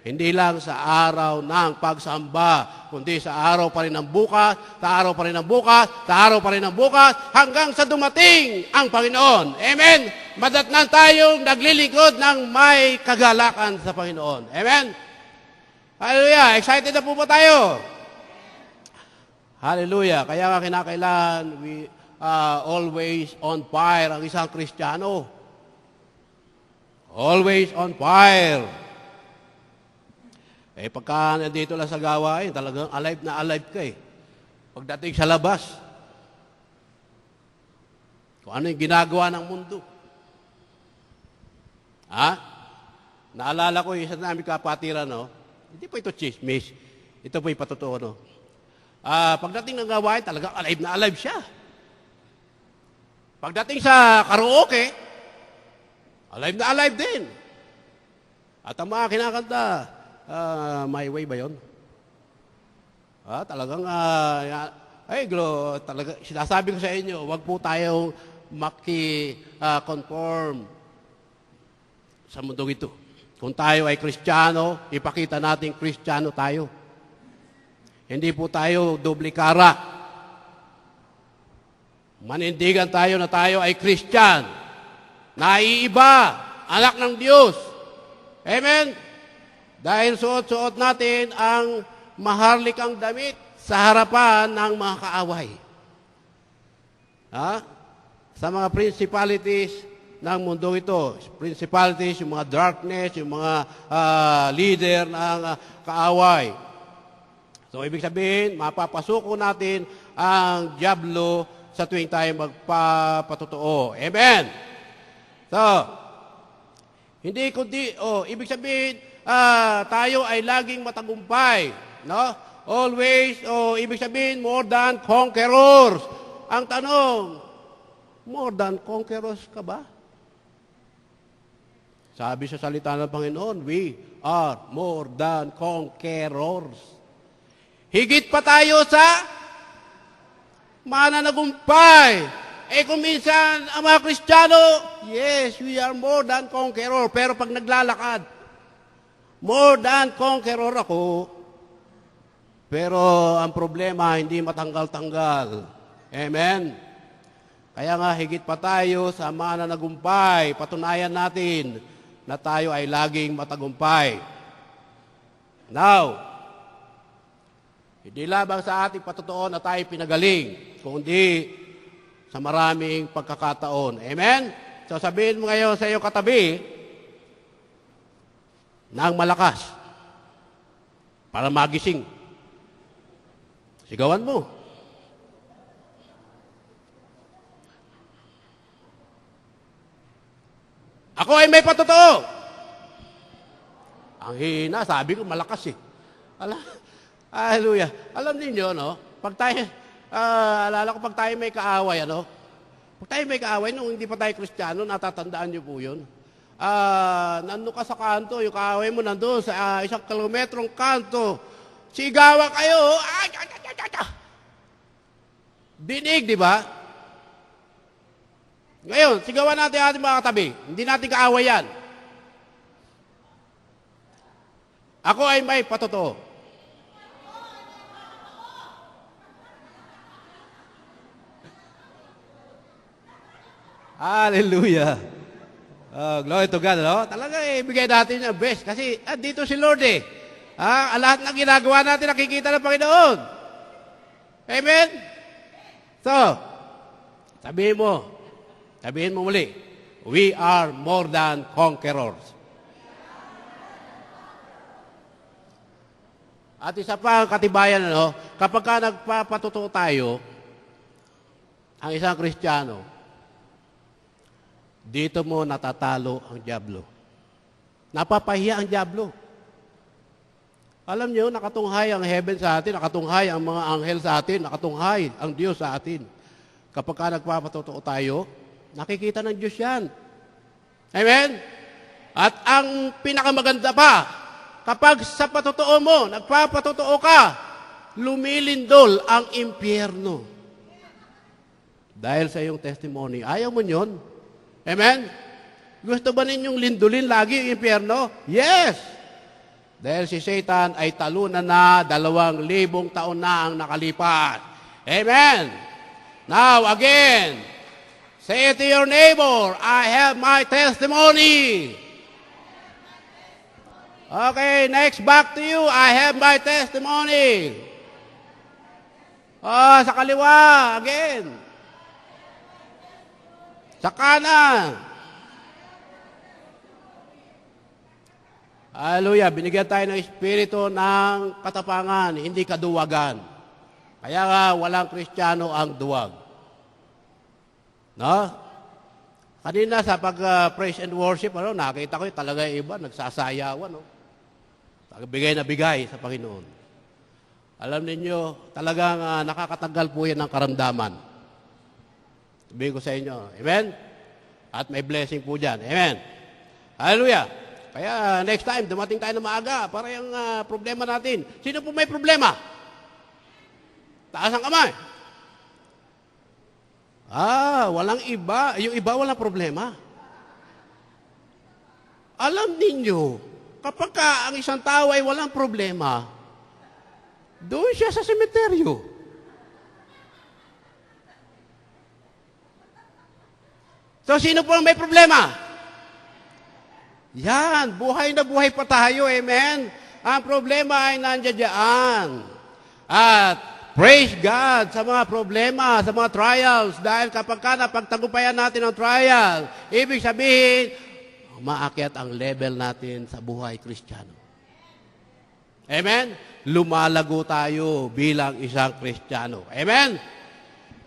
[SPEAKER 1] Hindi lang sa araw ng pagsamba, kundi sa araw pa rin ng bukas, sa araw pa rin ng bukas, sa araw pa rin ng bukas, hanggang sa dumating ang Panginoon. Amen? Madatnan tayong naglilingkod ng may kagalakan sa Panginoon. Amen? Hallelujah! Excited na po ba tayo? Hallelujah! Kaya nga kinakailangan, we always on fire ang isang Kristiyano. Always on fire. Pagka nandito lang sa gawain, talagang alive na alive ka eh. Pagdating sa labas, kung ano yung ginagawa ng mundo. Naalala ko yung isa namin kapatiran, no? Hindi po ito chismis. Ito po yung patotoo, no? Pagdating ng gawain, talagang alive na alive siya. Pagdating sa karaoke, alive na alive din. At ang mga kinakanta, My Way ba yun? Talagang, talaga, sinasabi ko sa inyo, wag po tayong maki-conform sa mundong ito. Kung tayo ay Kristiyano, ipakita natin Kristiyano tayo. Hindi po tayo duplikara. Manindigan tayo na tayo ay Kristiyan. Naiiba, anak ng Diyos. Amen? Dahil suot-suot natin ang maharlikang damit sa harapan ng mga kaaway. Sa mga principalities ng mundo ito. Principalities, yung mga darkness, yung mga leader ng kaaway. So, ibig sabihin, mapapasuko natin ang diablo sa tuwing tayo magpapatotoo. Amen? So, hindi kundi, ibig sabihin, tayo ay laging matagumpay. No? Always, ibig sabihin, more than conquerors. Ang tanong, more than conquerors ka ba? Sabi sa salita ng Panginoon, we are more than conquerors. Higit pa tayo sa mananagumpay. Kung minsan, ang mga Kristiyano, yes, we are more than conqueror. Pero pag naglalakad, more than conqueror ako. Pero ang problema, hindi matanggal-tanggal. Amen? Kaya nga, higit pa tayo sa mananagumpay. Patunayan natin na tayo ay laging matagumpay. Now, hindi labang sa ating patotoo na tayo pinagaling, kundi sa maraming pagkakataon. Amen? So sabihin mo ngayon sa iyo katabi, ng malakas para magising. Sigawan mo. Ako ay may patotoo. Ang hina, sabi ko malakas eh. Hallelujah. Alam niyo, no? Pag tayo, alala ko pag tayo may kaaway, ano? Pag tayo may kaaway, nung hindi pa tayo Kristiyano, natatandaan niyo po yun. Nandun ka sa kanto, yung kaaway mo nandun sa 1 kilometrong kanto. Sigawan kayo. Ay, ay, ay, ay, ay. Dinig, di ba? Ngayon, sigawan natin ating mga katabi. Hindi natin kaaway yan. Ako ay may patotoo. Hallelujah. Glory to God, no? Talaga ibigay natin ang best. Kasi dito si Lord eh. Lahat ng ginagawa natin nakikita ng Panginoon. Amen? So, sabihin mo muli, we are more than conquerors. At isa pa ang katibayan, kapag ka nagpapatotoo tayo, ang isang Kristiyano, dito mo natatalo ang dyablo. Napapahiya ang dyablo. Alam niyo, nakatunghay ang heaven sa atin, nakatunghay ang mga anghel sa atin, nakatunghay ang Diyos sa atin. Kapag ka nagpapatotoo tayo, nakikita ng Diyos yan. Amen? At ang pinakamaganda pa, kapag sa patotoo mo, nagpapatotoo ka, lumilindol ang impyerno. Dahil sa iyong testimony, ayaw mo yun? Amen? Gusto ba ninyong lindulin lagi yung impyerno? Yes! Dahil si Satan ay talunan na 2,000 taon na ang nakalipas. Amen! Now, again, say it to your neighbor, I have my testimony. Okay, next, back to you, I have my testimony. Sa kaliwa, again. Sa kanan. Hallelujah. Binigyan tayo ng espiritu ng katapangan, hindi kaduwagan. Kaya nga, walang Kristiyano ang duwag. No? Kanina sa pag-praise and worship, nakita ko talaga yung iba, nagsasayawan. Bigay na bigay sa Panginoon. Alam ninyo, talagang nakakatanggal po yan ng karamdaman. Sabihin ko sa inyo. Amen? At may blessing po dyan. Amen? Hallelujah! Kaya next time, dumating tayo na maaga para yung problema natin. Sino po may problema? Taas ang kamay. Walang iba. Yung iba walang problema. Alam ninyo, kapag ang isang tao ay walang problema, doon siya sa semeteryo. So, sino po ang may problema? Yan, buhay na buhay pa tayo, amen? Ang problema ay nandiyan dyan. At praise God sa mga problema, sa mga trials, dahil kapag napagtagumpayan natin ang trial, ibig sabihin, maakyat ang level natin sa buhay Kristiyano. Amen? Lumalago tayo bilang isang Kristiyano. Amen?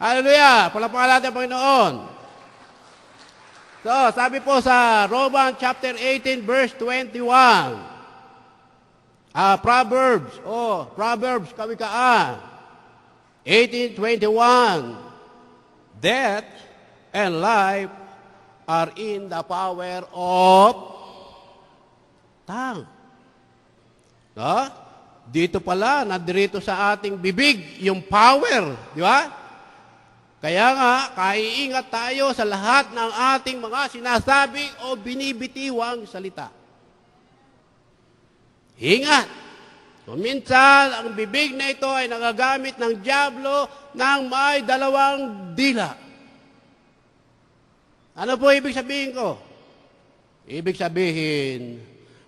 [SPEAKER 1] Hallelujah! Palapakan natin ang Panginoon. So, sabi po sa Romans chapter 18, verse 21. Proverbs, kawikaan. 18:21. Death and life are in the power of tongue. No? Dito pala, nadirito sa ating bibig, yung power. Di ba? Kaya nga, kaiingat tayo sa lahat ng ating mga sinasabi o binibitiwang salita. Ingat! So, minsan, ang bibig na ito ay nagagamit ng dyablo ng may 2 dila. Ano po ibig sabihin ko? Ibig sabihin,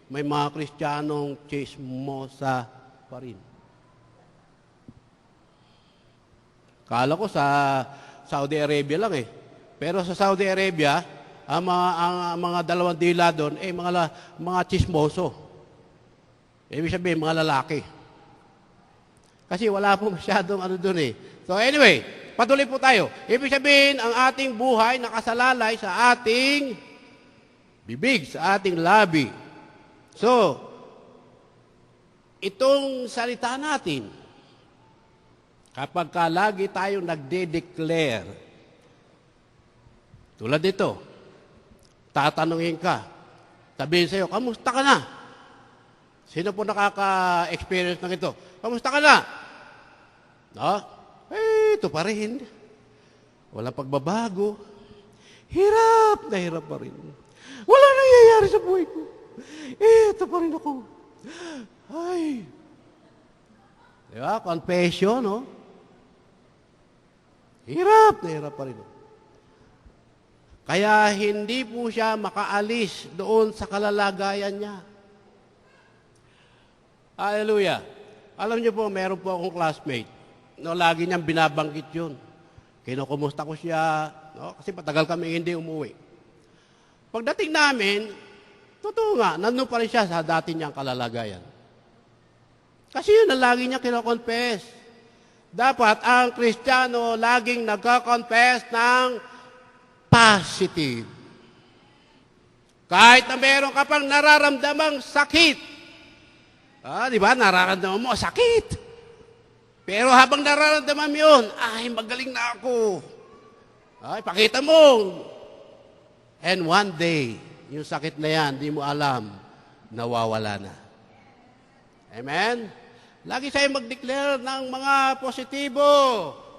[SPEAKER 1] may mga Kristiyanong chismosa pa rin. Kala ko sa Saudi Arabia lang eh. Pero sa Saudi Arabia, ang mga 2 dila doon, mga chismoso. Ibig sabihin, mga lalaki. Kasi wala po masyadong doon eh. So anyway, patuloy po tayo. Ibig sabihin, ang ating buhay nakasalalay sa ating bibig, sa ating labi. So, itong salita natin, kapag lagi tayong nagde-declare, Tulad dito, tatanungin ka, sabihin sa'yo, kamusta ka na? Sino po nakaka-experience ng ito? Kamusta ka na? No? Ito pa rin. Walang pagbabago. Hirap na hirap pa rin. Wala nangyayari sa buhay ko. Ito pa rin ako. Ay. Diba? Confession, no? Hirap na hirap pa rin. Kaya hindi po siya makaalis doon sa kalalagayan niya. Hallelujah. Alam niyo po, meron po akong classmate. No, lagi niyang binabanggit yun. Kinukumusta ko siya. No? Kasi patagal kami hindi umuwi. Pagdating namin, totoo nga, nandun pa rin siya sa dati niyang kalalagayan. Kasi yun ang lagi niya kinoconfess. Dapat ang Kristiyano laging nagko-confess ng positive. Kahit na meron ka pang nararamdamang sakit. Di ba? Nararamdaman mo, sakit. Pero habang nararamdaman mo yun, ay, magaling na ako. Ay, pakita mo. And one day, yung sakit na yan, di mo alam, nawawala na. Amen? Lagi sa'yo mag-declare ng mga positibo.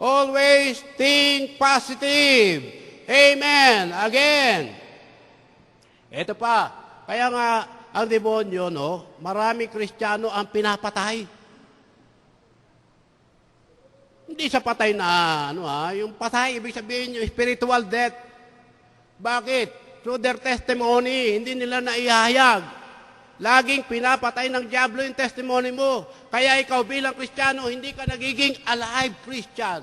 [SPEAKER 1] Always think positive. Amen. Again. Ito pa. Kaya nga, ang demonyo, no, marami Kristiyano ang pinapatay. Hindi sa patay na, yung patay, ibig sabihin yung spiritual death. Bakit? Through their testimony, hindi nila naihahayag. Laging pinapatay ng diablo yung testimony mo. Kaya ikaw bilang Kristiyano, hindi ka nagiging alive Christian.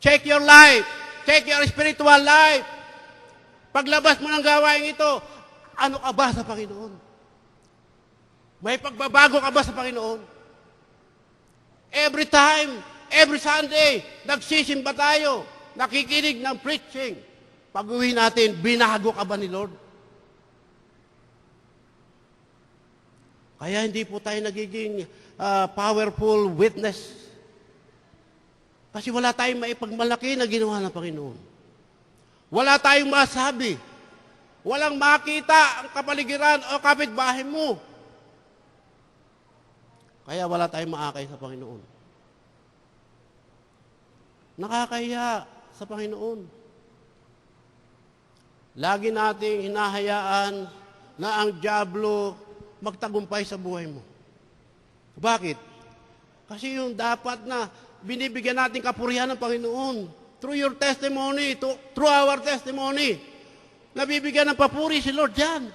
[SPEAKER 1] Check your life. Check your spiritual life. Paglabas mo ng gawain ito, ano ka ba sa Panginoon? May pagbabago ka ba sa Panginoon? Every time, every Sunday, nagsisimba tayo, nakikinig ng preaching. Pag-uwi natin, binago ka ba ni Lord? Kaya hindi po tayo nagiging powerful witness. Kasi wala tayong maipagmalaki na ginawa ng Panginoon. Wala tayong masabi. Walang makita ang kapaligiran o kapitbahay mo. Kaya wala tayong maakay sa Panginoon. Nakakaya sa Panginoon. Lagi nating hinahayaan na ang dyablo magtagumpay sa buhay mo. Bakit? Kasi yung dapat na binibigyan natin kapurihan ng Panginoon through your testimony, through our testimony. Nabibigyan ng papuri si Lord dyan.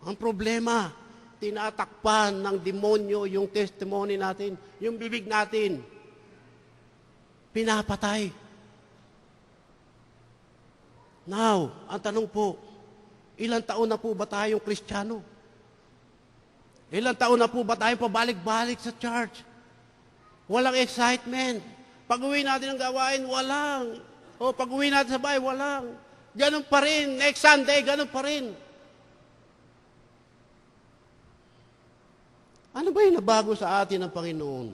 [SPEAKER 1] Ang problema, tinatakpan ng demonyo yung testimony natin, yung bibig natin. Pinapatay. Now, ang tanong po, ilang taon na po ba tayong Kristiyano? Ilang taon na po ba tayong pabalik-balik sa church? Walang excitement. Pag-uwi natin ng gawain, walang. O pag-uwi natin sa bahay, walang. Ganun pa rin. Next Sunday, ganun pa rin. Ano ba yung nabago sa atin ng Panginoon?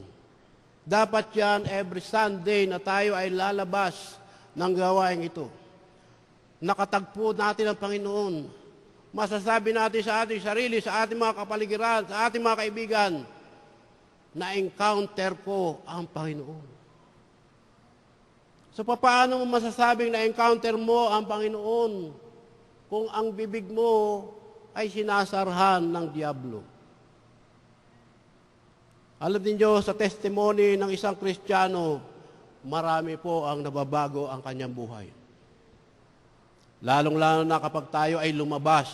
[SPEAKER 1] Dapat yan, every Sunday na tayo ay lalabas ng gawain ito. Nakatagpo natin ang Panginoon. Masasabi natin sa ating sarili, sa ating mga kapaligiran, sa ating mga kaibigan, na-encounter ko ang Panginoon. So, paano mo masasabing na-encounter mo ang Panginoon kung ang bibig mo ay sinasarhan ng diablo? Alam niyo, sa testimony ng isang Kristiyano, marami po ang nababago ang kanyang buhay. Lalong-lalo na kapag tayo ay lumabas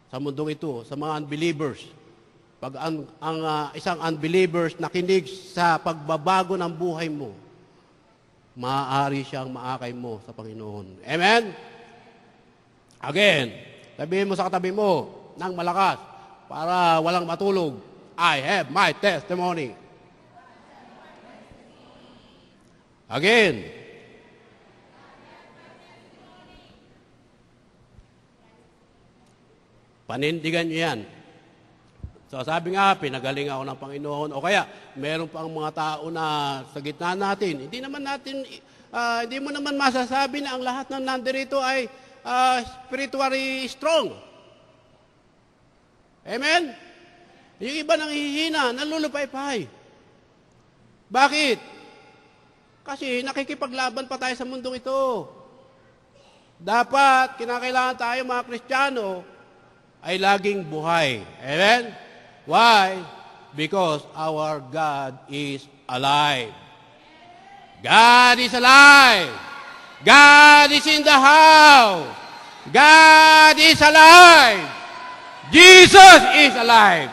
[SPEAKER 1] sa mundong ito, sa mga unbelievers. Pag ang isang unbelievers nakinig sa pagbabago ng buhay mo, maaari siyang maakay mo sa Panginoon. Amen? Again, sabihin mo sa katabi mo ng malakas para walang matulog, I have my testimony. Again. Panindigan niyo yan. So sabi nga, pinagaling ako ng Panginoon. O kaya, meron pang mga tao na sa gitna natin. Hindi mo naman masasabi na ang lahat ng nandirito ay spiritually strong. Amen? Yung iba nanghihina, nalulupay-pay. Bakit? Kasi nakikipaglaban pa tayo sa mundong ito. Dapat, kinakailangan tayo mga Kristiyano ay laging buhay. Amen? Why? Because our God is alive. God is alive. God is in the house. God is alive. Jesus is alive.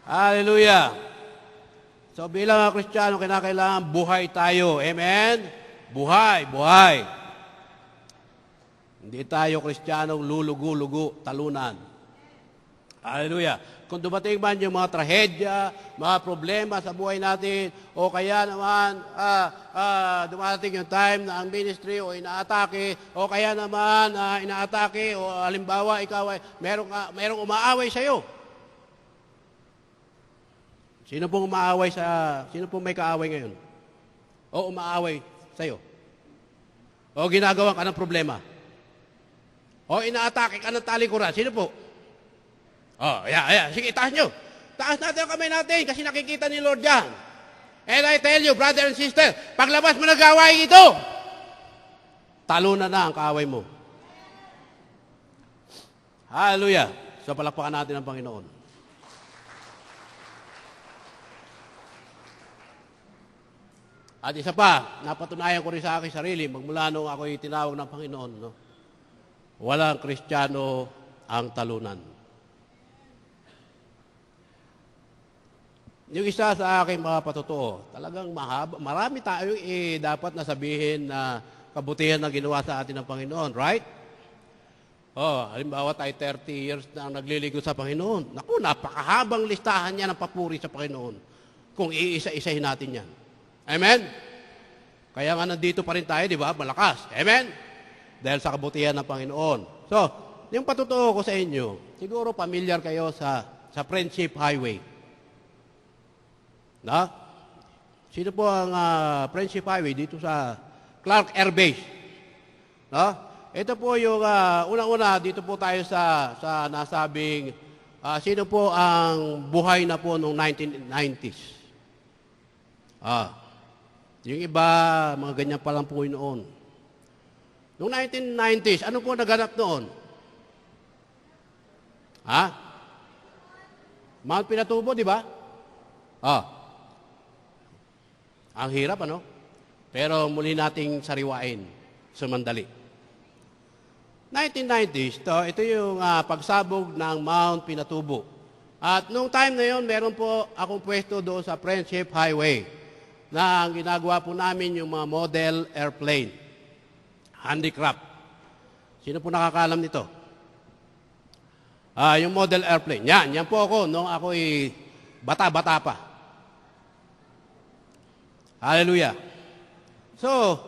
[SPEAKER 1] Hallelujah. So bilang mga Kristiyano, kinakailangan buhay tayo. Amen? Buhay, buhay. Hindi tayo Kristiyanong lulugo-lugo, talunan. Hallelujah. Kung dumating man yung mga trahedya, mga problema sa buhay natin, o kaya naman dumating yung time na ang ministry o inaatake, o kaya naman inaatake, o halimbawa ikaw ay merong umaaway sa iyo. Sino pong may kaaway ngayon? O umaaway sa iyo? O ginagawa ka ng problema? O inaatake ka ng talikuran? Sino po? Oh, yeah. Sige, taas nyo. Taas natin ang kamay natin kasi nakikita ni Lord yan. And I tell you, brother and sister, paglabas mo ng gawain ito, talunan na ang kaaway mo. Hallelujah. So, palakpakan natin ang Panginoon. At isa pa, napatunayan ko rin sa aking sarili, magmula nung ako'y tinawag ng Panginoon, no? Walang Kristiyano ang talunan. Yung isa sa aking mga patotoo, talagang marami tayo dapat na sabihin na kabutihan na ginawa sa atin ng Panginoon, right? Halimbawa tayo 30 years na nagliligo sa Panginoon. Naku, napakahabang listahan niya ng papuri sa Panginoon kung iisa-isahin natin yan. Amen? Kaya nga nandito pa rin tayo, di ba? Malakas. Amen? Dahil sa kabutihan ng Panginoon. So, yung patotoo ko sa inyo, siguro familiar kayo sa Friendship Highway. Na? Sino po ang Friendship Highway dito sa Clark Air Base? No? Ito po yung unang-una, dito po tayo sa nasabing sino po ang buhay na po noong 1990s. Yung iba, mga ganyan pa lang po noon. Noong 1990s, ano po naganap noon? Mount Pinatubo, di ba? Ang hirap, ano? Pero muli nating sariwain, sumandali. 1990s, ito yung pagsabog ng Mount Pinatubo. At nung time na yun, meron po akong pwesto doon sa Friendship Highway na ang ginagawa po namin yung mga model airplane, handicraft. Sino po nakakaalam nito? Yung model airplane. Yan po ako nung ako'y bata-bata pa. Hallelujah. So,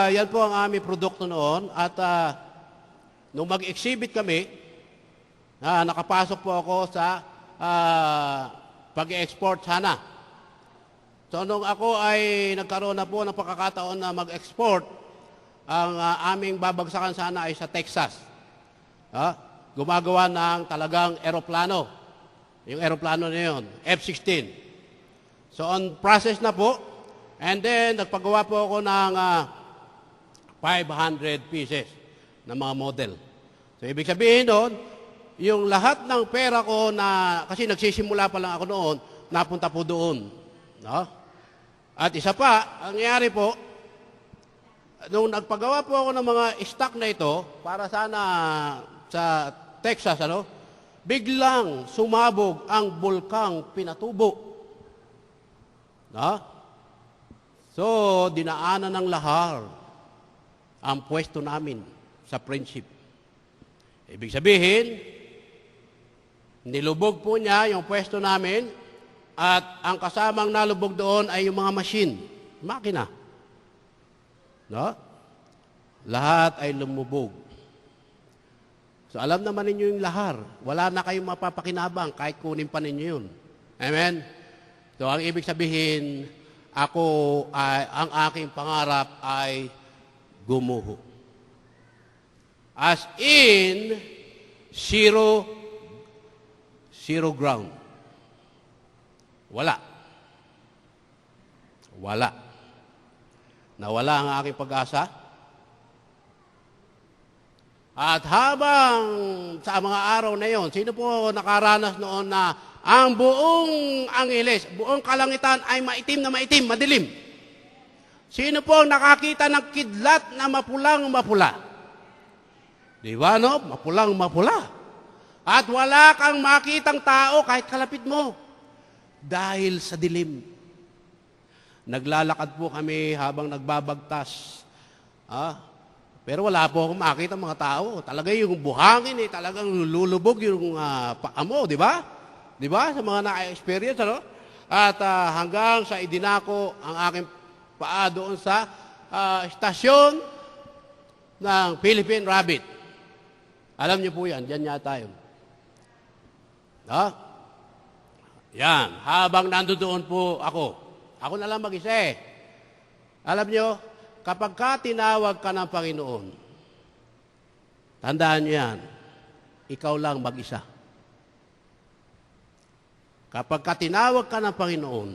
[SPEAKER 1] yan po ang aming produkto noon. At nung mag-exhibit kami, nakapasok po ako sa pag-export sana. So, nung ako ay nagkaroon na po ng pagkakataon na mag-export, ang aming babagsakan sana ay sa Texas. Gumagawa ng talagang aeroplano. Yung aeroplano na yun, F-16. So, on process na po. And then, nagpagawa po ako ng 500 pieces ng mga model. So, ibig sabihin doon, yung lahat ng pera ko na, kasi nagsisimula pa lang ako noon, napunta po doon. No? At isa pa, ang nangyari po, nung nagpagawa po ako ng mga stock na ito, para sana sa Texas, biglang sumabog ang bulkang Pinatubo. No? So, dinaanan ng lahar ang pwesto namin sa Friendship. Ibig sabihin, nilubog po niya yung pwesto namin at ang kasamang nalubog doon ay yung mga machine, makina. No? Lahat ay lumubog. So alam naman ninyo yung lahar. Wala na kayong mapapakinabang kahit kunin pa ninyo yun. Amen? So ang ibig sabihin, ang aking pangarap ay gumuho. As in, zero ground. Wala. Nawala ang aking pag-asa. At habang sa mga araw na yon, sino po nakaranas noon na ang buong angeles, buong kalangitan ay maitim na maitim, madilim? Sino po nakakita ng kidlat na mapulang-mapula? Di ba, no? Mapulang-mapula. At wala kang makitang tao kahit kalapit mo. Dahil sa dilim. Naglalakad po kami habang nagbabagtas. Pero wala po akong makita mga tao. Talaga yung buhangin, talagang lulubog yung paa mo, di ba? Di ba? Sa mga na-experience, ano? At hanggang sa idinako ang aking paa doon sa istasyon ng Philippine Rabbit. Alam niyo po yan, dyan yata yun. Yan, habang nandoon po ako na lang mag-isa Alam niyo, kapag ka tinawag ka ng Panginoon, tandaan niyo yan, ikaw lang mag-isa. Kapag ka tinawag ka ng Panginoon,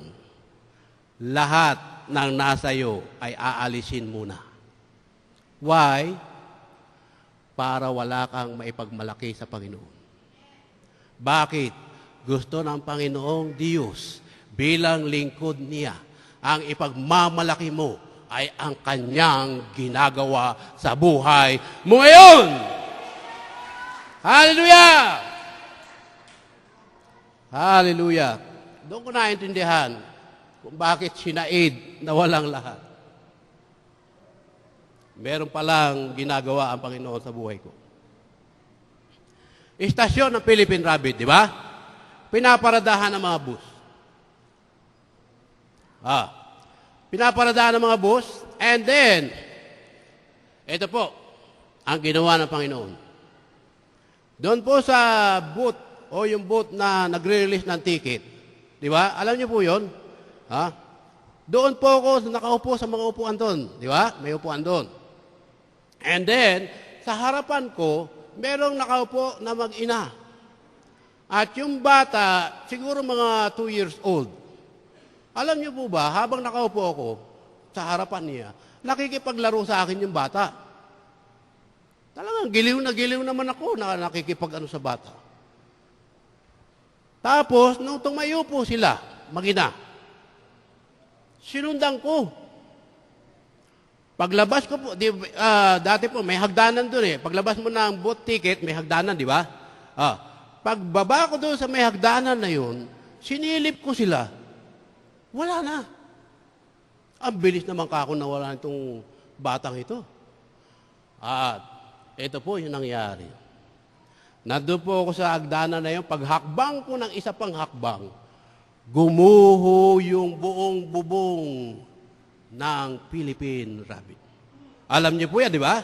[SPEAKER 1] lahat ng nasa iyo ay aalisin muna. Why? Para wala kang maipagmalaki sa Panginoon. Bakit? Gusto ng Panginoong Diyos bilang lingkod niya, ang ipagmamalaki mo ay ang kanyang ginagawa sa buhay mo ngayon. Hallelujah! Hallelujah! Doon ko naintindihan kung bakit sinaid na walang lahat. Meron palang ginagawa ang Panginoon sa buhay ko. Istasyon ng Philippine Rabbit, di ba? Pinaparadahan ng mga bus. Pinaparadahan ng mga bus, and then, ito po, ang ginawa ng Panginoon. Doon po sa booth, o yung booth na nagre-release ng ticket, di ba? Alam niyo po yun? Doon po ako nakaupo sa mga upuan doon, di ba? May upuan doon. And then, sa harapan ko, merong nakaupo na mag-ina. At yung bata, siguro mga 2 years old. Alam niyo po ba, habang nakaupo ako sa harapan niya, nakikipaglaro sa akin yung bata. Talagang giliw naman ako na nakikipag-ano sa bata. Tapos, nung tumayo po sila, mag-ina, sinundan ko. Paglabas ko po, dati po may hagdanan doon Paglabas mo ng booth ticket, may hagdanan, di ba? Pagbaba ko doon sa may hagdanan na yun, sinilip ko sila. Wala na. Ang bilis naman kako na wala itong batang ito. At ito po yung nangyari. Nandun po ako sa hagdanan na yun, paghakbang ko ng isa pang hakbang, gumuho yung buong bubong ng Philippine Rabbit. Alam niyo po yan, di ba?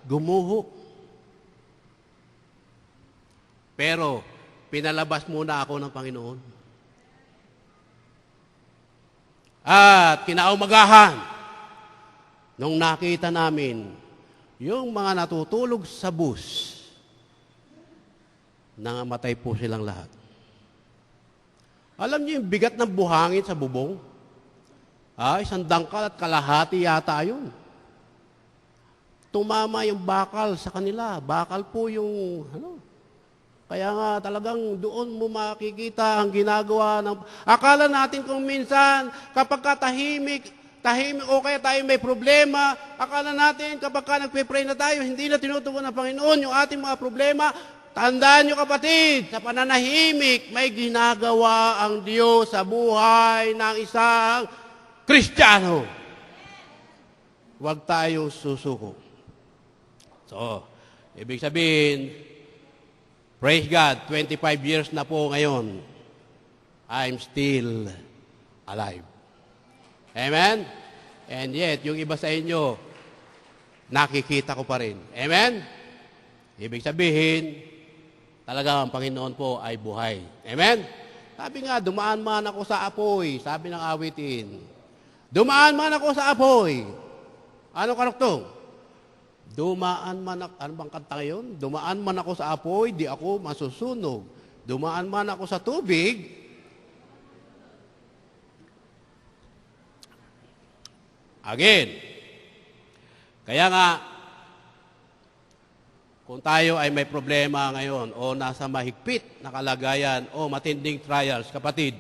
[SPEAKER 1] Gumuho. Pero, pinalabas muna ako ng Panginoon. At kinaumagahan, nung nakita namin, yung mga natutulog sa bus, nangamatay po silang lahat. Alam niyo yung bigat ng buhangin sa bubong? Isang dangkal at kalahati yata yun. Tumama yung bakal sa kanila. Bakal po yung, Kaya nga talagang doon mo makikita ang ginagawa ng... Akala natin kung minsan, kapag tahimik, o kaya tayo may problema, akala natin kapag nagpe-pray na tayo, hindi na tinutugon ng Panginoon yung ating mga problema. Tandaan nyo kapatid, sa pananahimik, may ginagawa ang Diyos sa buhay ng isang Kristiyano. Huwag tayo susuko. So, ibig sabihin, praise God, 25 years na po ngayon, I'm still alive. Amen? And yet, yung iba sa inyo, nakikita ko pa rin. Amen? Ibig sabihin, talaga ang Panginoon po ay buhay. Amen? Sabi nga, dumaan man ako sa apoy, sabi ng awitin. Dumaan man ako sa apoy. Ano karuktong? Dumaan man ako, ano bang kanta ngayon? Dumaan man ako sa apoy, di ako masusunog. Dumaan man ako sa tubig, again. Kaya nga, kung tayo ay may problema ngayon o nasa mahigpit na kalagayan o matinding trials, kapatid,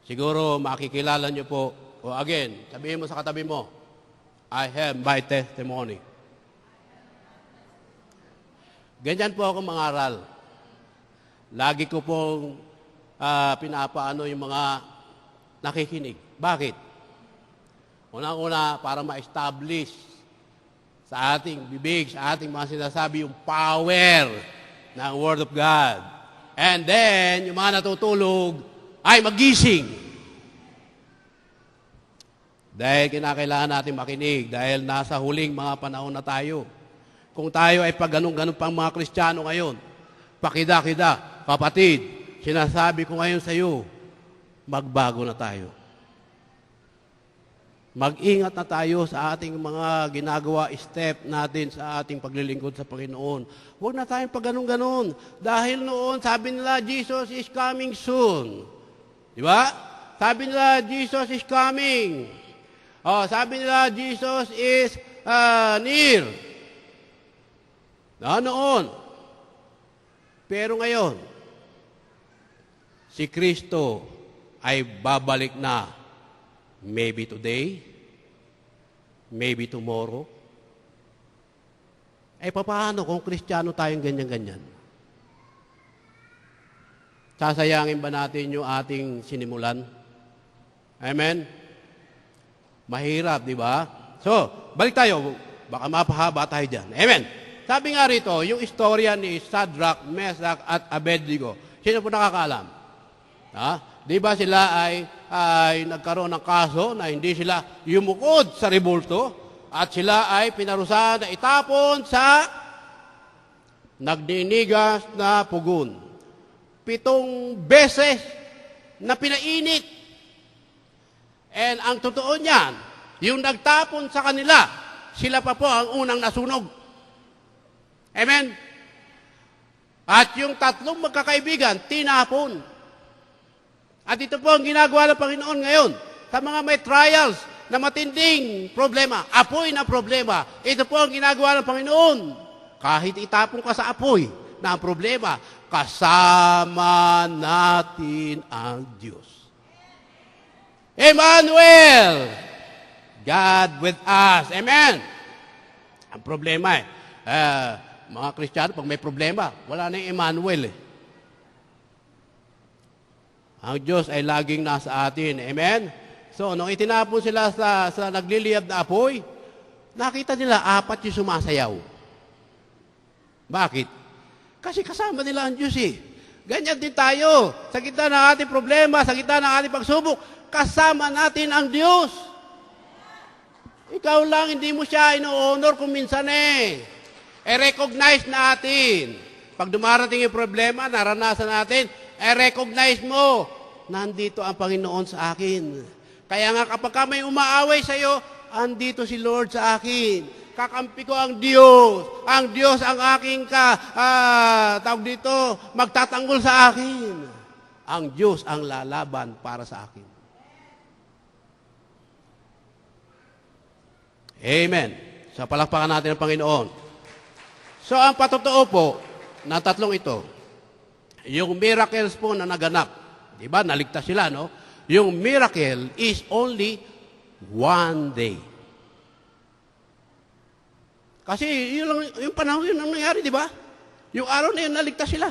[SPEAKER 1] siguro makikilala nyo po, o again, sabihin mo sa katabi mo, I have my testimony. Ganyan po ako mangaral. Lagi ko pong pinapaano yung mga nakikinig. Bakit? Unang-una, para ma-establish sa ating bibig, sa ating mga sinasabi, yung power ng Word of God. And then, yung mga natutulog ay magising. Dahil kinakailangan natin makinig, dahil nasa huling mga panahon na tayo. Kung tayo ay pag ganun-ganun pang mga Kristiyano ngayon, pakida-kida, kapatid, sinasabi ko ngayon sa iyo, magbago na tayo. Mag-ingat na tayo sa ating mga ginagawa, step natin sa ating paglilingkod sa Panginoon. Huwag na tayong pag ganun-ganun. Dahil noon, sabi nila, Jesus is coming soon. Di ba? Sabi nila, Jesus is coming. Sabi nila, Jesus is near. Noon. Pero ngayon, si Kristo ay babalik na. Maybe today, maybe tomorrow. Paano kung Kristiyano tayong ganyan-ganyan? Sasayangin ba natin yung ating sinimulan? Amen? Mahirap, di ba? So, balik tayo. Baka mapahaba tayo dyan. Amen? Sabi nga rito, yung istorya ni Shadrach, Meshach, at Abednego. Sino po nakakaalam? Di ba sila ay nagkaroon ng kaso na hindi sila yumukod sa rebulto at sila ay pinarusahan na itapon sa nagdinigas na pugon. 7 beses na pinainit. And ang totoo niyan, yung nagtapon sa kanila, sila pa po ang unang nasunog. Amen? At yung 3 magkakaibigan, tinapon. At ito po ang ginagawa ng Panginoon ngayon sa mga may trials na matinding problema, apoy na problema. Ito po ang ginagawa ng Panginoon. Kahit itapon ka sa apoy na ang problema, kasama natin ang Diyos. Emmanuel! God with us. Amen! Ang problema mga Kristiyano, pag may problema, wala na yung Emmanuel Ang Diyos ay laging nasa atin. Amen? So, nung itinapon sila sa nagliliyab na apoy, nakita nila 4 yung sumasayaw. Bakit? Kasi kasama nila ang Diyos Ganyan din tayo. Sa gitna ng ating problema, sa gitna ng ating pagsubok, kasama natin ang Diyos. Ikaw lang, hindi mo siya ino-honor kung minsan recognize natin. Pag dumarating yung problema, naranasan natin, recognize mo, nandito ang Panginoon sa akin. Kaya nga kapag may umaaway sa iyo, andito si Lord sa akin. Kakampi ko ang Diyos. Ang Diyos ang aking magtatanggol sa akin. Ang Diyos ang lalaban para sa akin. Amen. So, palakpakan natin ang Panginoon. So, ang patotoo po, na 3 ito, yung miracles po na naganap, di ba, naligtas sila, no? Yung miracle is only 1 day. Kasi yung panahon yun ang nangyari, di ba? Yung araw na yun, naligtas sila.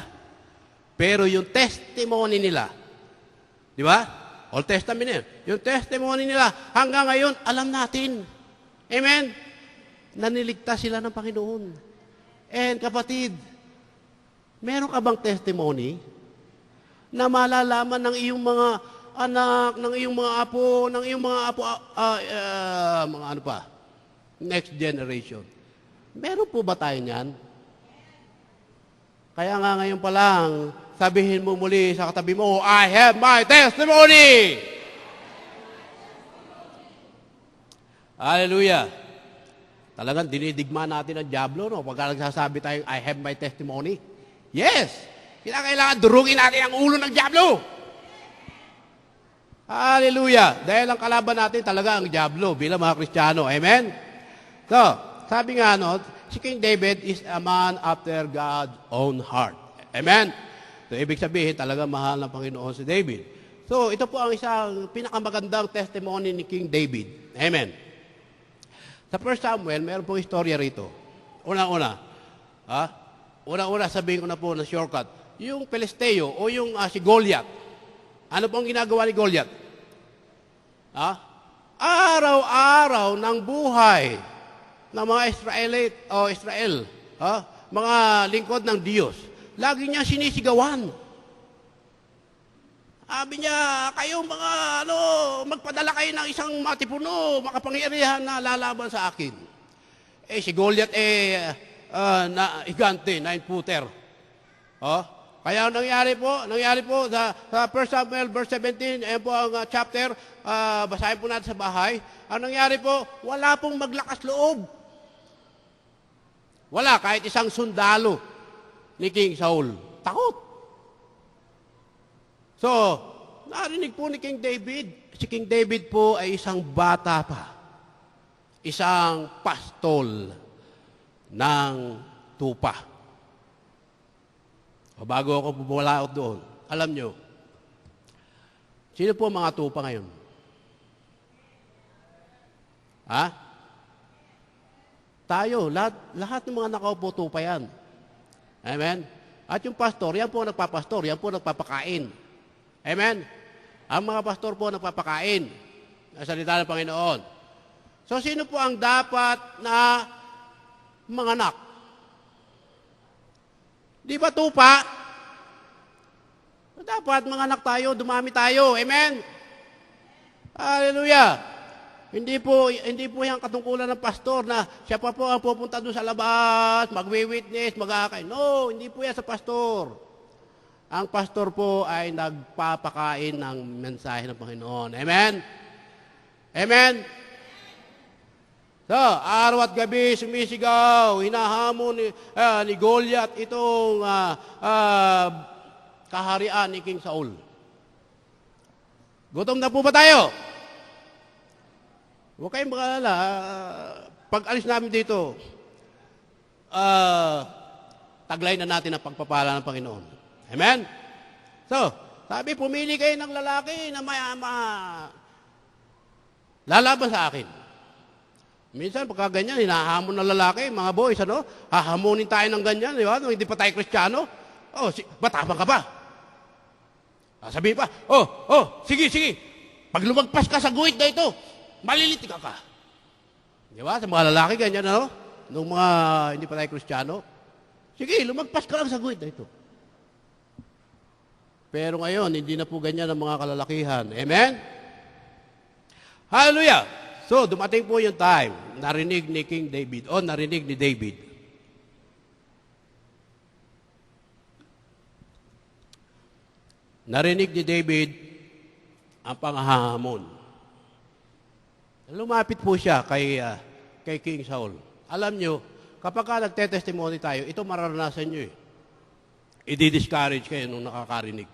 [SPEAKER 1] Pero yung testimony nila, di ba? Old Testament yun. Yung testimony nila, hanggang ngayon, alam natin. Amen? Naniligtas sila ng Panginoon. And kapatid, meron ka bang testimony na malalaman ng iyong mga anak, ng iyong mga apo, mga ano pa, next generation, Meron po ba tayo niyan? Kaya nga ngayon pa lang, sabihin mo muli sa katabi mo, I have my testimony! Hallelujah! Talagang dinidigma natin ang diablo, no? Pagka nagsasabi tayo, I have my testimony. Yes! Kailangan durugin natin ang ulo ng diablo! Hallelujah! Dahil ang kalaban natin talaga ang diablo bilang mga Kristiyano. Amen? So, sabi nga, no, si King David is a man after God's own heart. Amen? So, ibig sabihin, talaga mahal ng Panginoon si David. So, ito po ang isang pinakamagandang testimony ni King David. Amen? Sa 1 Samuel, mayroon pong istorya rito. Una-una, sabihin ko na po na shortcut. Yung Pelisteo o yung si Goliath, ano pong ginagawa ni Goliath? Araw-araw ng buhay ng mga Israel, mga lingkod ng Diyos, lagi niya sinisigawan. Sabi niya, kayo mga, magpadala kayo ng isang matipuno, makapangyarihan na lalaban sa akin. Si Goliath, higante, 9-footer. Kaya nangyari po sa 1 Samuel verse 17, ayan po ang chapter, basahin po natin sa bahay. Ang nangyari po, wala pong maglakas loob. Wala, kahit isang sundalo ni King Saul. Takot. So, narinig po ni King David. Si King David po ay isang bata pa. Isang pastol ng tupa. O bago ako pumulaot doon, alam nyo, sino po mga tupa ngayon? Tayo, lahat ng mga nakaupo tupa yan. Amen? At yung pastor, yan po nagpapastor, yan po nagpapakain. Amen? Ang mga pastor po nagpapakain ng salita ng Panginoon. So, sino po ang dapat na manganak? Di ba tupa? Dapat manganak tayo, dumami tayo. Amen? Hallelujah! Hindi po yung katungkulan ng pastor na siya pa po ang pupunta doon sa labas, magwi-witness, mag-aakay. No, hindi po yan sa pastor. Ang pastor po ay nagpapakain ng mensahe ng Panginoon. Amen? Amen? So, araw at gabi sumisigaw, hinahamon ni Goliath itong kaharian ni King Saul. Gutom na po ba tayo? Huwag kayong mag-alala. Pag alis namin dito, taglay na natin ang pagpapala ng Panginoon. Amen? So, sabi, pumili kayo ng lalaki na lalaban sa akin. Minsan, pagka ganyan, hinahamon ng lalaki, mga boys, hahamunin tayo ng ganyan, di ba? Hindi pa tayo Kristiyano. Batapang ka pa. Sabihin pa, sige. Pag lumagpas ka sa guhit na ito, malilitik ka. Di ba? Sa mga lalaki, ganyan, nung mga hindi pa tayo Kristiyano. Sige, lumagpas ka lang sa guhit na ito. Pero ngayon, hindi na po ganyan ang mga kalalakihan. Amen? Hallelujah! So, dumating po yung time, narinig ni King David, narinig ni David. Narinig ni David ang panghahamon. Lumapit po siya kay King Saul. Alam nyo, kapag nagtetestimony tayo, ito mararanasan nyo eh. I-discourage kayo nung nakakarinig.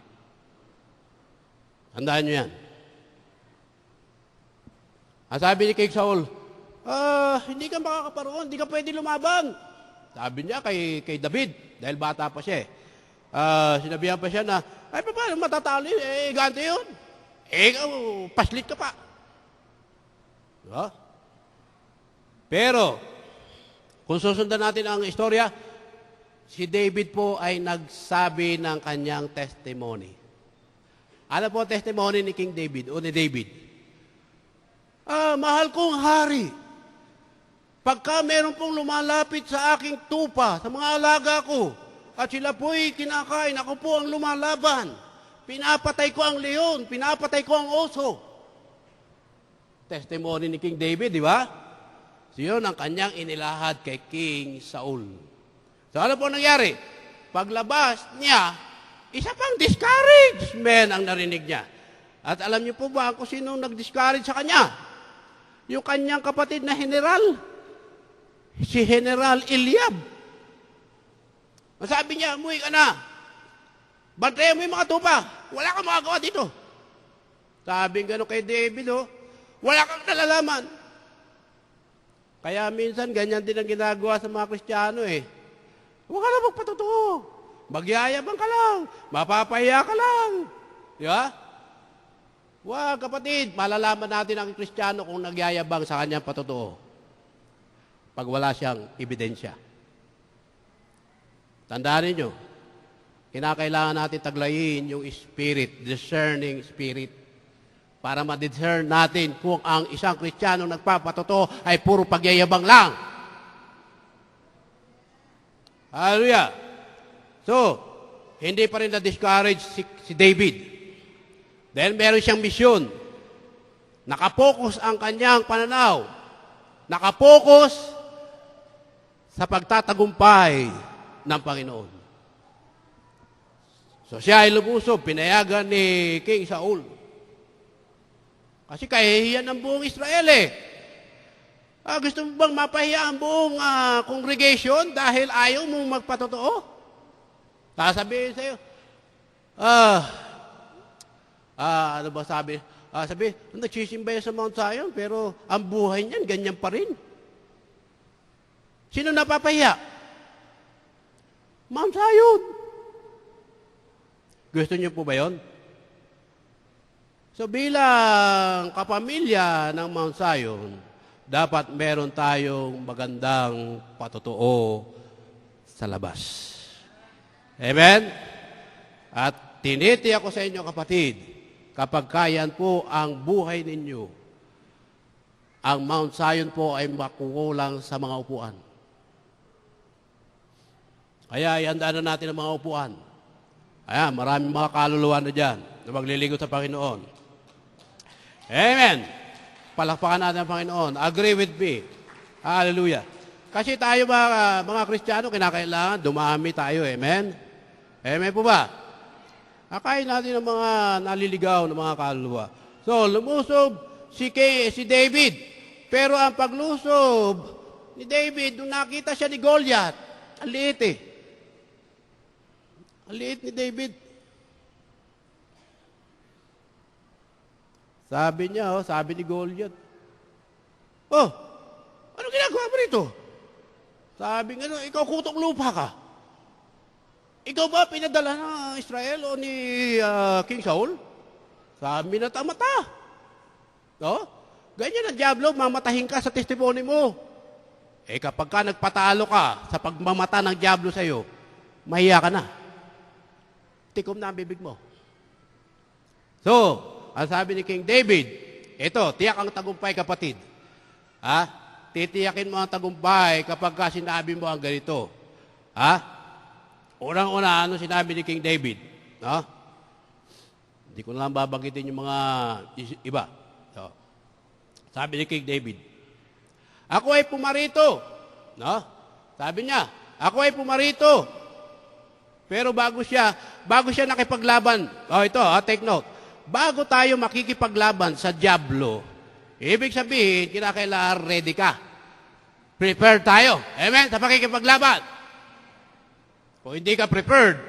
[SPEAKER 1] Handaan nyo yan. Ang sabi ni King Saul, hindi ka makakaparoon, hindi ka pwede lumaban. Sabi niya kay David, dahil bata pa siya sinabihan pa siya na, paano matatalo yun? Gante yun. Paslit ka pa. Diba? Pero, kung susundan natin ang istorya, si David po ay nagsabi ng kanyang testimony. Ano po ang testimony ni King David o ni David? Mahal kong hari, pagka meron pong lumalapit sa aking tupa, sa mga alaga ko, at sila po'y kinakain, ako po ang lumalaban. Pinapatay ko ang leon, pinapatay ko ang oso. Testimony ni King David, di ba? So yun ang kanyang inilahad kay King Saul. So ano po nangyari? Paglabas niya, isa pang discouragement ang narinig niya. At alam niyo po ba kung sino nag-discourage sa kanya? Yung kanyang kapatid na general. Si General Eliab. Sabi niya, umuwi ka na. Bantayan mo yung mga tupa. Wala kang magagawa dito. Sabi gano'n kay David, wala kang nalalaman. Kaya minsan, ganyan din ang ginagawa sa mga Kristiyano Huwag ka na magpatotoo. Magyayabang ka lang. Mapapahiya ka lang. Di ba? Wag, kapatid, malalaman natin ang Kristiyano kung nagyayabang sa kanyang patotoo. Pag wala siyang ebidensya. Tandaan ninyo, kinakailangan natin taglayin yung spirit, discerning spirit, para ma-discern natin kung ang isang Kristiyano nagpapatotoo ay puro pagyayabang lang. Hallelujah. So, hindi pa rin na-discourage si David. Dahil meron siyang misyon. Nakapokus ang kanyang pananaw. Nakapokus sa pagtatagumpay ng Panginoon. So siya ay lumusob, pinayagan ni King Saul. Kasi kahihiyan ng buong Israel gusto mo bang mapahiya ang buong congregation dahil ayaw mong magpatotoo? Sasabihin sa'yo, ano ba sabi? Sabi, nagsisimba yan sa Mount Zion, pero ang buhay niyan, ganyan pa rin. Sino napapahiya? Mount Zion. Gusto niyo po ba yun? So bilang kapamilya ng Mount Zion, dapat meron tayong magandang patotoo sa labas. Amen? At tinitiyak ko sa inyo, kapatid, kapag kayan po ang buhay ninyo, ang Mount Zion po ay makukulang sa mga upuan. Kaya ihandaan na natin ang mga upuan. Ayan, maraming mga kaluluwa na dyan na magliligot sa Panginoon. Amen. Palakpakan natin ang Panginoon. Agree with me. Hallelujah. Kasi tayo mga Kristiyano, kinakailangan dumami tayo. Amen? Amen po ba? Akayin natin ang mga naliligaw ng mga kaluluwa. So, lumusob si David. Pero ang paglusob ni David, nung nakita siya ni Goliath, ang liit Ang liit ni David. Sabi niya, sabi ni Goliath, ano ginagawa mo rito? Sabi nga, ikaw kutong lupa ka. Ikaw ba pinadala ng Israel o ni King Saul? Sabi na mata. No? Ganyan ang diablo, mamatahin ka sa testimony mo. Kapag ka nagpatalo ka sa pagmamata ng diablo sa'yo, mahiya ka na. Tikom na ang bibig mo. So, ang sabi ni King David, ito, tiyak ang tagumpay, kapatid. Titiyakin mo ang tagumpay kapag ka sinabi mo ang ganito. Unang-una, ano sinabi ni King David? Hindi ko na lang babanggitin yung mga iba. So, sabi ni King David, ako ay pumarito. Sabi niya, ako ay pumarito. Pero bago siya nakipaglaban, take note, bago tayo makikipaglaban sa diablo, ibig sabihin, kinakailangan ready ka. Prepare tayo. Amen? Sa pakikipaglaban. Kung hindi ka prepared,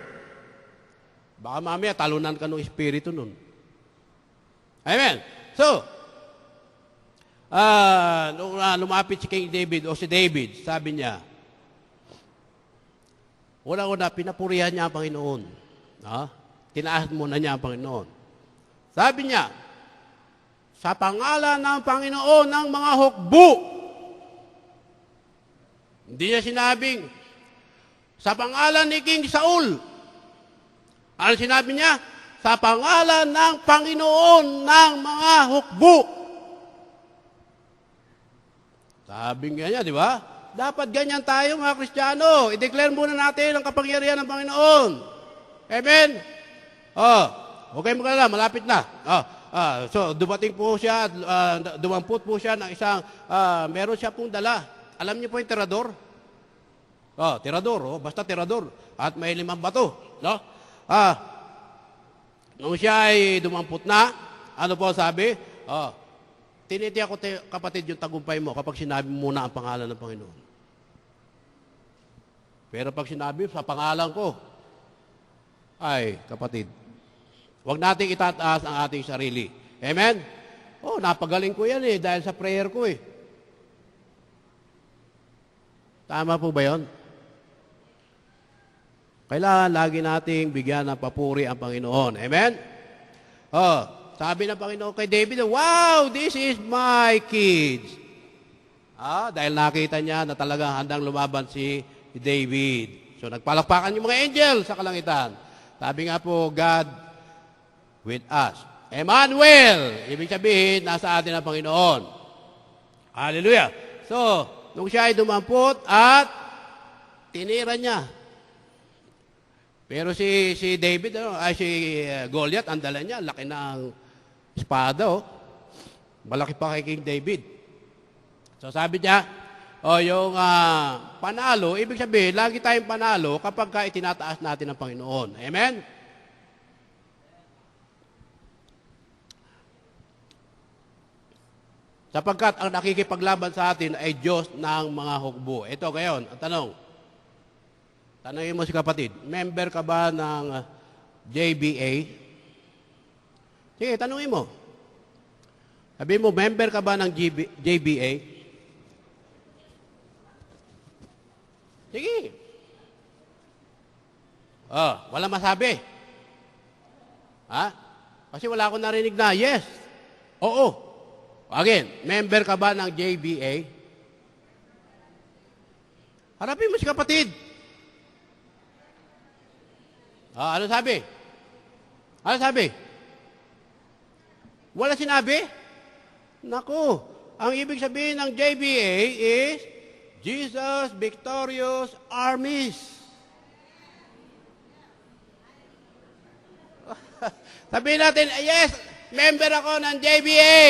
[SPEAKER 1] baka mamaya talunan ka ng espiritu nun. Amen? So, nung lumapit si King David o si David, sabi niya, una-una, pinapurihan niya ang Panginoon. Tinaas muna niya ang Panginoon. Sabi niya, sa pangalan ng Panginoon ng mga hukbo. Hindi niya sinabing, sa pangalan ni King Saul. Ano sinabi niya? Sa pangalan ng Panginoon ng mga hukbo. Sabi nga niya, di ba? Dapat ganyan tayo mga Kristiyano. I-declare muna natin ang kapangyarihan ng Panginoon. Amen? Okay mo ka na, malapit na. So, dumating po siya, dumampot po siya ng isang, meron siya pong dala. Alam niyo po yung tirador? Tirador, basta tirador. At may 5 bato, no? Nung siya ay dumampot na, ano po sabi? Tinitiyak ko, kapatid, yung tagumpay mo kapag sinabi mo muna ang pangalan ng Panginoon. Pero pag sinabi sa pangalan ko, ay, kapatid, huwag nating itataas ang ating sarili. Amen? Napagaling ko yan dahil sa prayer ko Tama po ba yun? Kailangan lagi nating bigyan ng papuri ang Panginoon. Amen? Sabi ng Panginoon kay David, wow, this is my kids. Dahil nakita niya na talagang handang lumaban si David. So nagpalakpakan yung mga angel sa kalangitan. Sabi nga po, God with us. Emmanuel, ibig sabihin, nasa atin ang Panginoon. Hallelujah. So, nung siya ay dumampot at tinira niya. Pero si David, si Goliath, ang dala niya, laki ng espada, malaki pa kay King David. So sabi niya, yung panalo, ibig sabihin, lagi tayong panalo kapag itinataas natin ang Panginoon. Amen? Sapagkat ang nakikipaglaban sa atin ay Diyos ng mga hukbo. Ito ngayon, ang tanong. Tanongin mo si kapatid, member ka ba ng JBA? Sige, tanongin mo. Sabi mo, member ka ba ng JBA? Sige. Wala masabi. Kasi wala akong narinig na, yes. Oo. Again, member ka ba ng JBA? Harapin mo si kapatid. Ano sabi? Ano sabi? Wala sinabi? Naku, ang ibig sabihin ng JBA is Jesus Victorious Armies. Sabihin natin, yes, member ako ng JBA.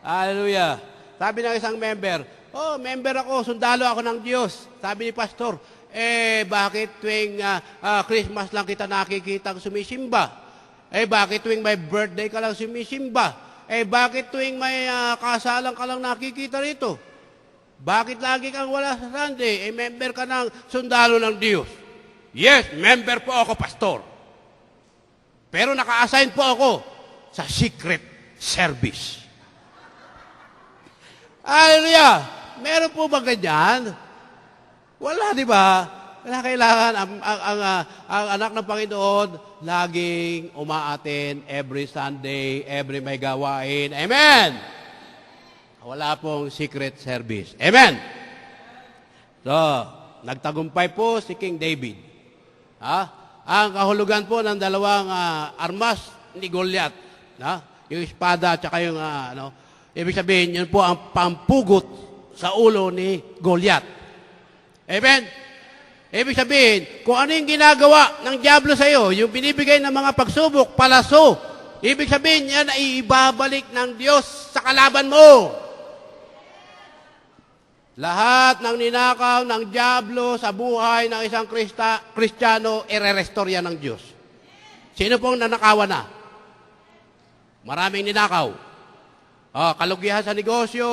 [SPEAKER 1] Hallelujah. Sabi ng isang member, member ako, sundalo ako ng Diyos. Sabi ni pastor, bakit tuwing Christmas lang kita nakikita sumisimba? Bakit tuwing may birthday ka lang sumisimba? Bakit tuwing may kasalang ka lang nakikita rito? Bakit lagi kang wala sa Sunday? Member ka ng sundalo ng Diyos. Yes, member po ako, pastor. Pero naka-assign po ako sa secret service. Hallelujah! Meron po ba ganyan? Wala, di ba? Kaya kailangan ang anak ng Panginoon laging umaaten every Sunday, every may gawain. Amen! Wala pong secret service. Amen! So, nagtagumpay po si King David. Ang kahulugan po ng dalawang armas ni Goliath. Yung espada at saka yung ibig sabihin, yun po ang pampugot sa ulo ni Goliath. Amen? Ibig sabihin, kung ano yung ginagawa ng diablo sa iyo, yung binibigay ng mga pagsubok, palaso, ibig sabihin, yan ay ibabalik ng Diyos sa kalaban mo. Lahat ng ninakaw ng diablo sa buhay ng isang Kristiyano, ire-restore yan ng Diyos. Sino pong nanakawan na? Maraming ninakaw. Kalugihan sa negosyo,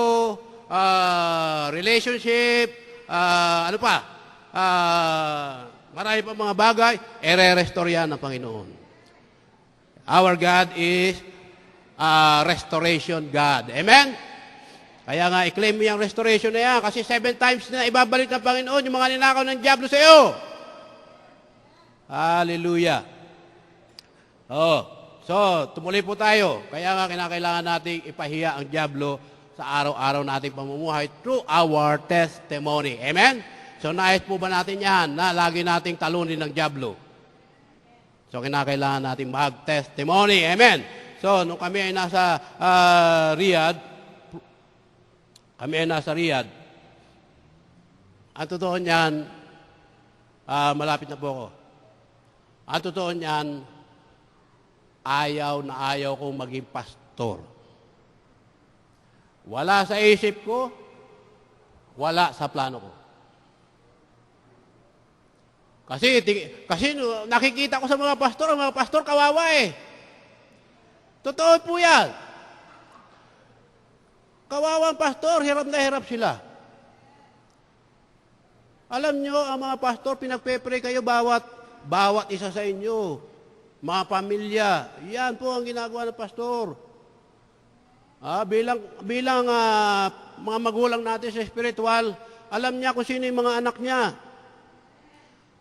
[SPEAKER 1] relationship, ano pa? Marami pa mga bagay, ere-restore yan ng Panginoon. Our God is restoration God. Amen? Kaya nga, i-claim mo yung restoration na yan kasi 7 times na ibabalik ng Panginoon yung mga ninakaw ng diablo sa iyo. Hallelujah. So, tumuloy po tayo. Kaya nga, kinakailangan nating ipahiya ang diablo sa araw-araw nating pamumuhay through our testimony. Amen? So, nais po ba natin yan na lagi nating talunin ng diablo? So, kinakailangan nating mag-testimony. Amen? So, nung kami ay nasa Riyadh, ang totoo niyan, malapit na po ako. Ang totoo niyan, ayaw na ayaw kong maging pastor. Wala sa isip ko, wala sa plano ko. Kasi nakikita ko sa mga pastor kawawa eh. Totoo po yan. Kawawang pastor, hirap na hirap sila. Alam nyo, ang mga pastor, pinagpe-pray kayo bawat isa sa inyo. Mga pamilya. Yan po ang ginagawa ng pastor. Bilang mga magulang natin sa spiritual, alam niya kung sino yung mga anak niya.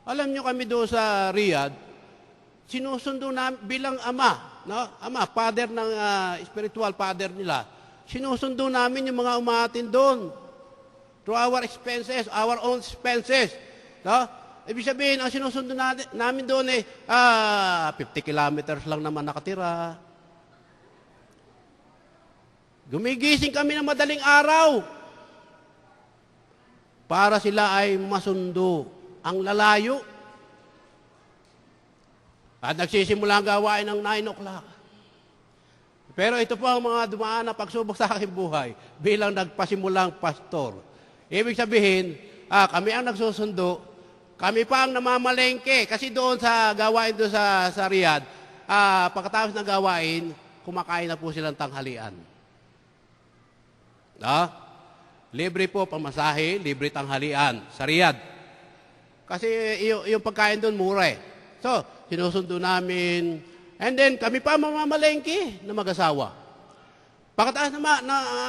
[SPEAKER 1] Alam niyo kami doon sa Riyadh, sinusundo namin bilang ama, no? Ama, father ng spiritual father nila. Sinusundo namin yung mga umatin doon. Through our expenses, our own expenses. No? Ibig sabihin, ang sinusundo namin doon 50 kilometers lang naman nakatira. Gumigising kami ng madaling araw para sila ay masundo ang lalayo. At nagsisimula ang gawain ng 9 o'clock. Pero ito po ang mga dumaan na pagsubok sa aking buhay bilang nagpasimulang pastor. Ibig sabihin, kami ang nagsusundo, kami pa ang namamalengke. Kasi doon sa gawain doon sa Riyadh, pagkatapos ng gawain, kumakain na po silang tanghalian. Libre po pamasahe, libre tanghalian sa Riyadh. Kasi yung pagkain doon mura eh. So, sinusundo namin. And then, kami pa mamamalengke na mag-asawa. Pagkatapos na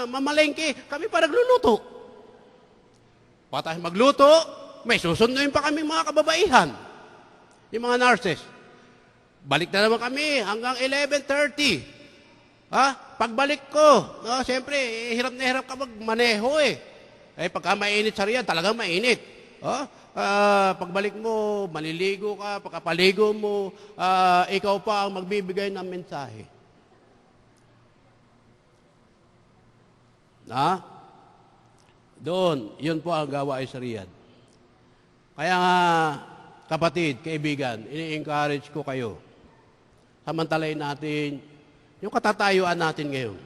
[SPEAKER 1] mamalengke, kami pa nagluluto. Pagkatapos magluto, may susunduin pa kami mga kababaihan. Yung mga nurses. Balik na naman kami hanggang 11:30. Pagbalik ko, siyempre, hirap na hirap ka magmaneho eh. Pagka mainit sa Riyadh, talagang mainit. Pagbalik mo, maliligo ka, pagkapaligo mo, ikaw pa ang magbibigay ng mensahe. Doon, yun po ang gawain sa Riyadh. Kaya nga, kapatid, kaibigan, ini-encourage ko kayo. Samantalayin natin yung katatayuan natin ngayon.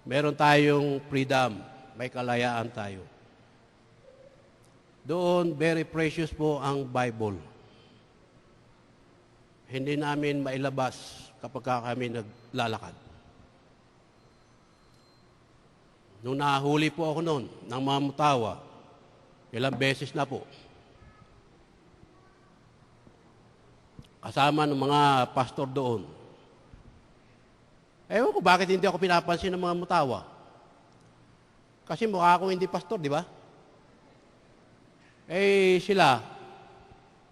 [SPEAKER 1] Meron tayong freedom, may kalayaan tayo. Doon, very precious po ang Bible. Hindi namin mailabas kapag kami naglalakad. Nung nahuli po ako noon, ng mga mutawa, ilang beses na po. Kasama ng mga pastor doon. Ewan ko bakit hindi ako pinapansin ng mga mutawa. Kasi mukha akong hindi pastor, di ba? Sila,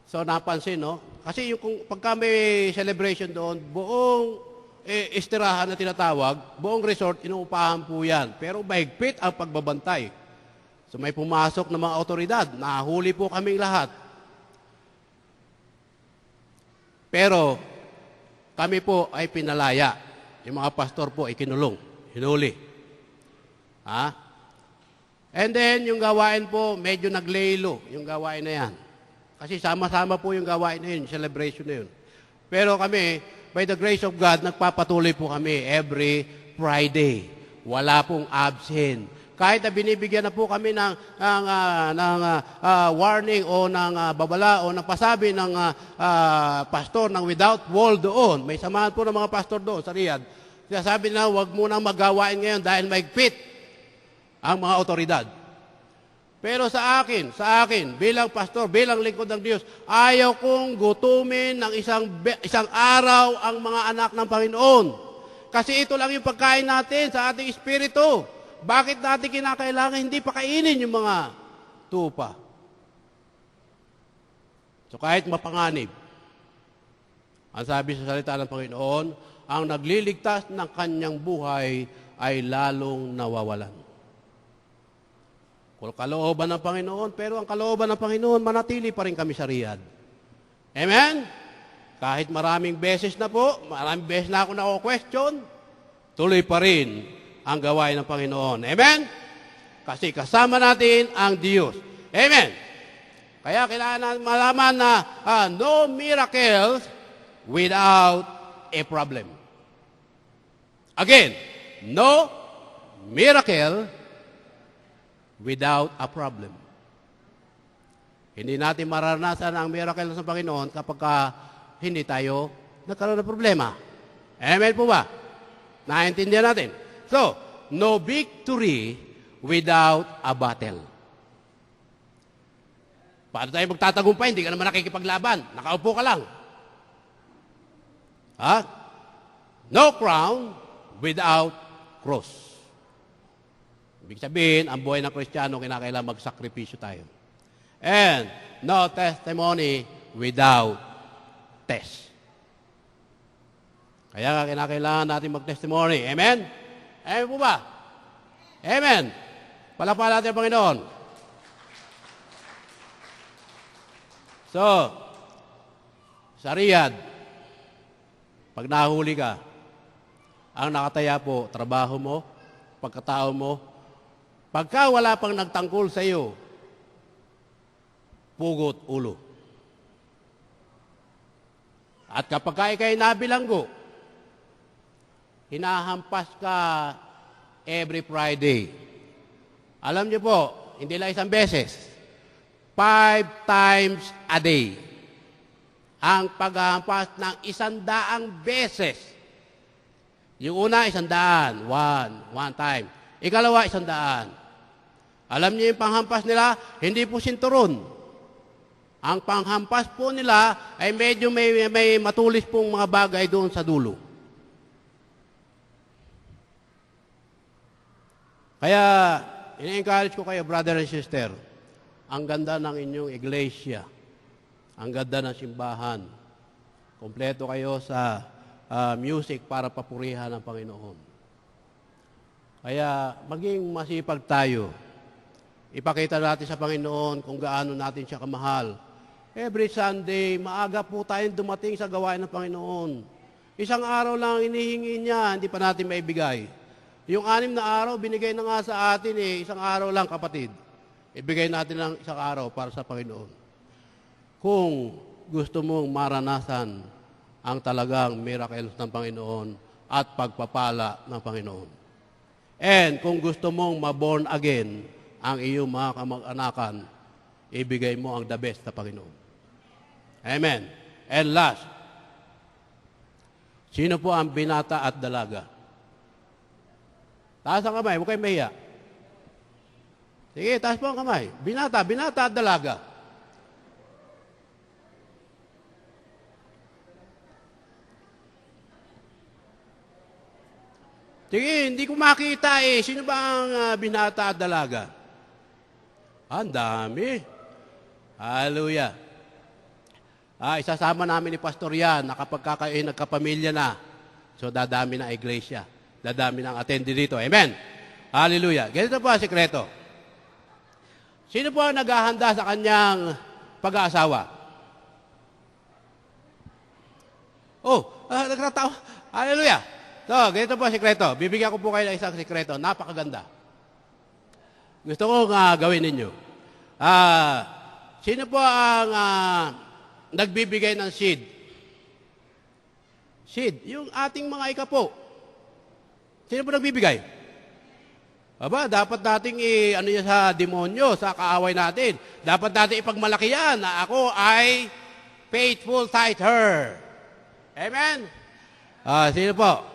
[SPEAKER 1] so napansin, no? Kasi yung pagka may celebration doon, buong istirahan na tinatawag, buong resort, inuupahan po yan. Pero mahigpit ang pagbabantay. So may pumasok na mga otoridad, nahuli po kaming lahat. Pero kami po ay pinalaya. Yung mga pastor po ay kinulong, hinuli. And then, yung gawain po, medyo naglaylo, yung gawain na yan. Kasi sama-sama po yung gawain na yun, celebration na yun. Pero kami, by the grace of God, nagpapatuloy po kami every Friday. Wala pong absent. Kahit na binibigyan na po kami ng warning o ng babala o ng pasabi ng pastor ng without wall doon. May samahan po ng mga pastor doon sa Riyadh. Sabi na, huwag munang magawain ngayon dahil maigpit ang mga otoridad. Pero sa akin, bilang pastor, bilang lingkod ng Diyos, ayaw kong gutumin ng isang araw ang mga anak ng Panginoon. Kasi ito lang yung pagkain natin sa ating espiritu. Bakit natin kinakailangan hindi pakainin yung mga tupa? So kahit mapanganib, ang sabi sa salita ng Panginoon, ang nagliligtas ng kanyang buhay ay lalong nawawalan. Kung kalooban ng Panginoon, pero ang kalooban ng Panginoon, manatili pa rin kami sa Riyadh. Amen? Kahit maraming beses na ako na-question, tuloy pa rin ang gawain ng Panginoon. Amen? Kasi kasama natin ang Diyos. Amen? Kaya kailangan natin malaman na no miracles without a problem. Again, no miracle without a problem. Hindi natin mararanasan ang miracle sa Panginoon kapag hindi tayo nagkaroon ng problema. Amen po ba? Naintindihan natin. So, no victory without a battle. Paano tayo magtatagumpay? Hindi ka naman nakikipaglaban. Nakaupo ka lang. Ha? No crown without cross. Ibig sabihin, ang buhay ng Kristiyano, kinakailangan magsakripisyo tayo. And no testimony without test. Kaya kinakailangan natin mag-testimony. Amen? Amen po ba? Amen. Palakpakan natin ang Panginoon. So, sa Riyadh, pag nahuli ka, ang nakataya po, trabaho mo, pagkatao mo, pagka wala pang nagtangkol sa iyo, pugot ulo. At kapag ikay nabilanggo, hinahampas ka every Friday. Alam niyo po, hindi lang isang beses, 5 times a day. Ang paghahampas ng 100 beses. Yung una, 100. One time. Ikalawa, 100. Alam niyo yung panghampas nila? Hindi po sinturon. Ang panghampas po nila ay medyo may matulis pong mga bagay doon sa dulo. Kaya, ini-encourage ko kayo, brother and sister, ang ganda ng inyong iglesia, ang ganda ng simbahan, kompleto kayo sa music para papurihan ng Panginoon. Kaya, maging masipag tayo. Ipakita natin sa Panginoon kung gaano natin siya kamahal. Every Sunday, maaga po tayong dumating sa gawain ng Panginoon. Isang araw lang inihingi niya, hindi pa natin maibigay. Yung 6 na araw, binigay na nga sa atin isang araw lang, kapatid. Ibigay natin lang isang araw para sa Panginoon. Kung gusto mong maranasan ang talagang miracles ng Panginoon at pagpapala ng Panginoon. And kung gusto mong ma-born again ang iyong mga kamag-anakan, ibigay mo ang the best na Panginoon. Amen. And last, sino po ang binata at dalaga? Taas ang kamay, huwag kayong mahiya. Sige, taas po ang kamay. Binata at dalaga. Sige, hindi ko makita Sino ba ang binata at dalaga? Ang dami. Hallelujah. Isasama namin ni Pastor yan na kapag kayo nagkapamilya na, so dadami na iglesia. Dadami ng attendee dito. Amen. Hallelujah. Ganito po ang sikreto. Sino po ang naghahanda sa kanyang pag-aasawa? Nagtatawa. Hallelujah. So, ganito po ang sikreto. Bibigyan ko po kayo ng isang sikreto. Napakaganda. Gusto ko gawin ninyo. Sino po ang nagbibigay ng seed? Seed. Yung ating mga ikapo. Sino po nagbibigay? Dapat nating sa demonyo, sa kaaway natin. Dapat natin ipagmalaki yan na ako ay faithful tither. Amen? Sino po?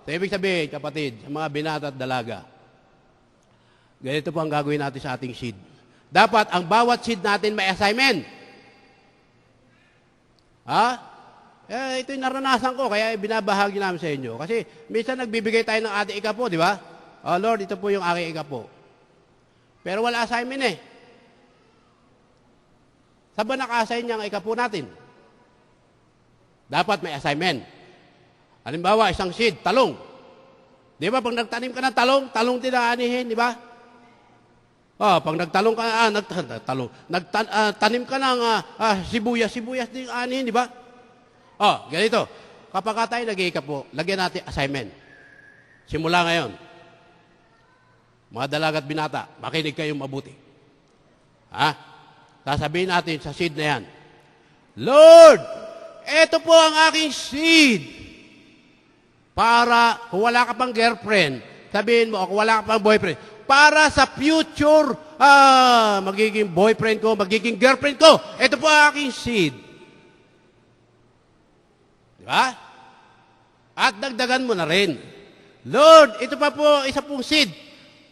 [SPEAKER 1] So, ibig sabihin, kapatid, sa mga binata at dalaga, ganito po ang gagawin natin sa ating seed. Dapat ang bawat seed natin may assignment. Ito yung naranasan ko, kaya binabahagi namin sa inyo. Kasi minsan nagbibigay tayo ng ating ikapo, di ba? Lord, ito po yung aking ikapo. Pero wala assignment Saan ba naka-assign niya ang ikapo natin? Dapat may assignment. Halimbawa, isang seed, talong. Di ba, pag nagtanim ka ng talong din aanihin, di ba? Pag nagtalong ka, tanim ka ng sibuyas din aanihin, di ba? Ganito. Kapag tayo nag-iikapo, lagyan natin assignment. Simula ngayon, mga dalaga at binata, makinig kayong mabuti. Sasabihin natin sa seed na yan, Lord, ito po ang aking seed. Para, kung wala ka pang girlfriend, sabihin mo, kung wala ka pang boyfriend, para sa future, magiging boyfriend ko, magiging girlfriend ko. Ito po ang aking seed. Di ba? At dagdagan mo na rin. Lord, ito pa po, isa pong seed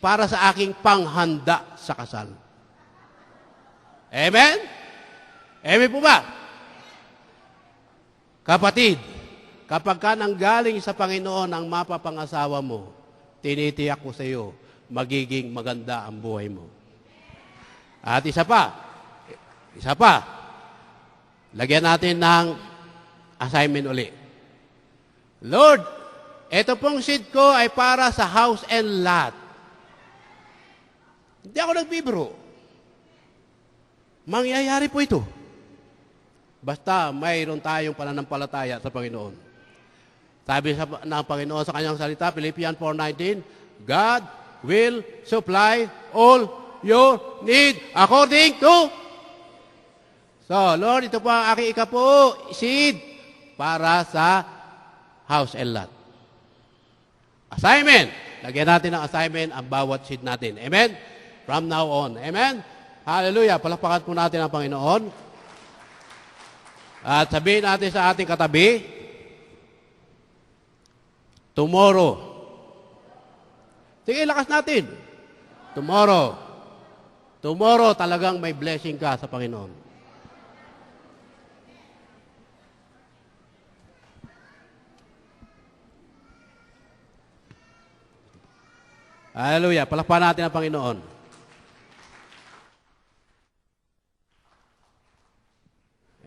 [SPEAKER 1] para sa aking panghanda sa kasal. Amen? Amen po ba? Kapatid, kapag ka nanggaling sa Panginoon ang mapapangasawa mo, tinitiyak ko sa iyo, magiging maganda ang buhay mo. At isa pa, lagyan natin ng assignment uli. Lord, ito pong seed ko ay para sa house and lot. Hindi ako nagbibiro. Mangyayari po ito. Basta mayroon tayong pananampalataya sa Panginoon. Sabi ng Panginoon sa kanyang salita, Philippians 4:19, God will supply all your need according to. So, Lord, ito po ang aking ikapo, seed, para sa house and lot. Assignment. Lagyan natin ng assignment ang bawat seed natin. Amen? From now on. Amen? Hallelujah. Palakpakan po natin ang Panginoon. At sabihin natin sa ating katabi, tomorrow. Sige, lakas natin. Tomorrow. Tomorrow talagang may blessing ka sa Panginoon. Hallelujah. Palakpakan natin ang Panginoon.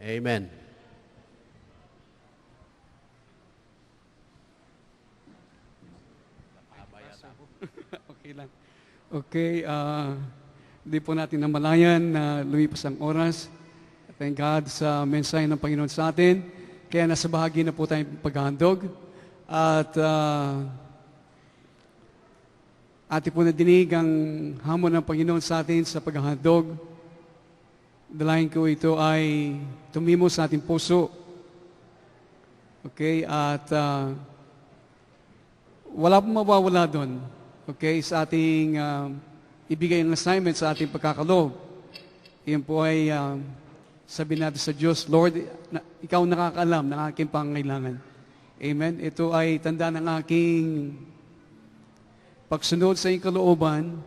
[SPEAKER 1] Amen.
[SPEAKER 2] Okay lang. Okay, hindi po natin namalayan na lumipas ang oras. Thank God sa mensahe ng Panginoon sa atin. Kaya nasa bahagi na po tayong paghahandog. At atin po nadinig ang hamon ng Panginoon sa atin sa paghahandog. Dalahin ko ito ay tumimo sa ating puso. Okay, at wala pong mawawala doon. Okay, sa ating ibigay ang assignment sa ating pagkakaloob. Iyan po ay sabi natin sa Diyos, Lord, ikaw nakakaalam ng aking pangangailangan. Amen. Ito ay tanda ng aking pagsunod sa iyong kalooban,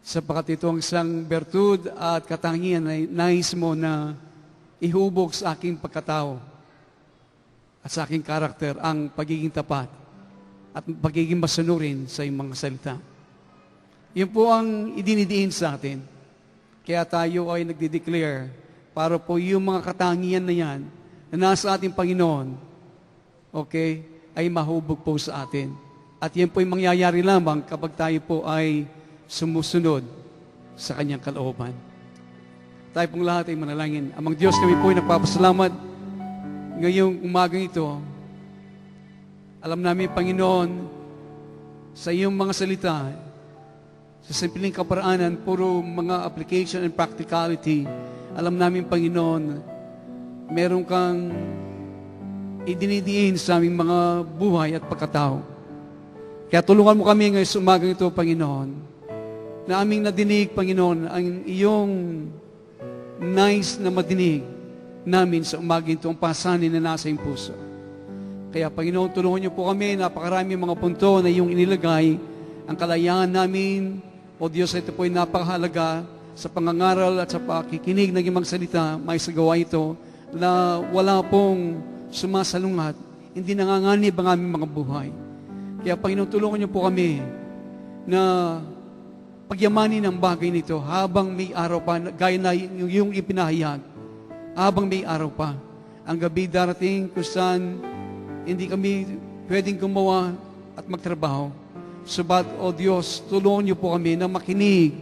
[SPEAKER 2] sapagkat ito ang isang bertud at katangian na nais mo na ihubog sa aking pagkatao at sa aking karakter ang pagiging tapat at pagiging masunurin sa iyong mga salita. Yun po ang idinidiin sa atin. Kaya tayo ay nagdi-declare para po yung mga katangian na yan na nasa ating Panginoon, okay, ay mahubog po sa atin. At yan po ay mangyayari lamang kapag tayo po ay sumusunod sa kanyang kalooban. Tayo pong lahat ay manalangin. Amang Diyos, kami po ay nagpapasalamat ngayong umagang ito. Alam namin, Panginoon, sa iyong mga salita, sa simpleng kaparaanan, puro mga application and practicality, alam namin, Panginoon, meron kang idinidiin sa aming mga buhay at pagkatao. Kaya tulungan mo kami ngayon sa umagang ito, Panginoon, na aming nadinig, Panginoon, ang iyong nais na madinig namin sa umagang ito, ang pasanin na nasa iyong puso. Kaya, Panginoon, tulungan niyo po kami, napakarami mga punto na iyong inilagay, ang kalayaan namin, o Diyos, ito po ay napakahalaga sa pangangaral at sa pakikinig ng iyong mga salita, may sagawa ito, na wala pong sumasalungat, hindi nanganganib ang aming mga buhay. Kaya, Panginoon, tulungan niyo po kami na pagyamanin ang bagay nito habang may araw pa, gaya na yung ipinahayag, habang may araw pa. Ang gabi darating kung saan hindi kami pwedeng gumawa at magtrabaho. Subat, O Diyos, tulungan niyo po kami na makinig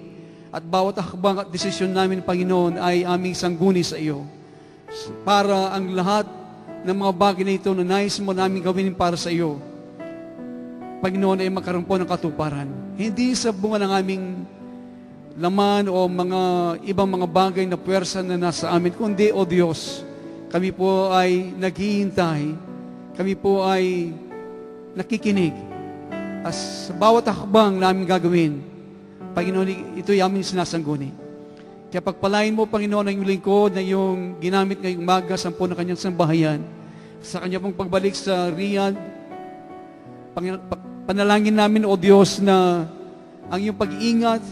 [SPEAKER 2] at bawat hakbang at desisyon namin, Panginoon, ay aming sangguni sa iyo. Para ang lahat ng mga bagay na ito na nais mo namin gawin para sa iyo, Panginoon, ay magkaroon po ng katuparan. Hindi sa bunga ng aming laman o mga ibang mga bagay na puwersa na nasa amin, kundi, O Diyos, kami po ay naghihintay, kami po ay nakikinig. As sa bawat hakbang namin gagawin, Panginoon, ito'y aming sinasangguni. Kaya pagpalain mo, Panginoon, ang iyong lingkod na iyong ginamit ngayong umaga, 10 na kanyang sambahayan, sa kanya pong pagbalik sa Riyadh. Panalangin namin, O Diyos, na ang iyong pag-iingat,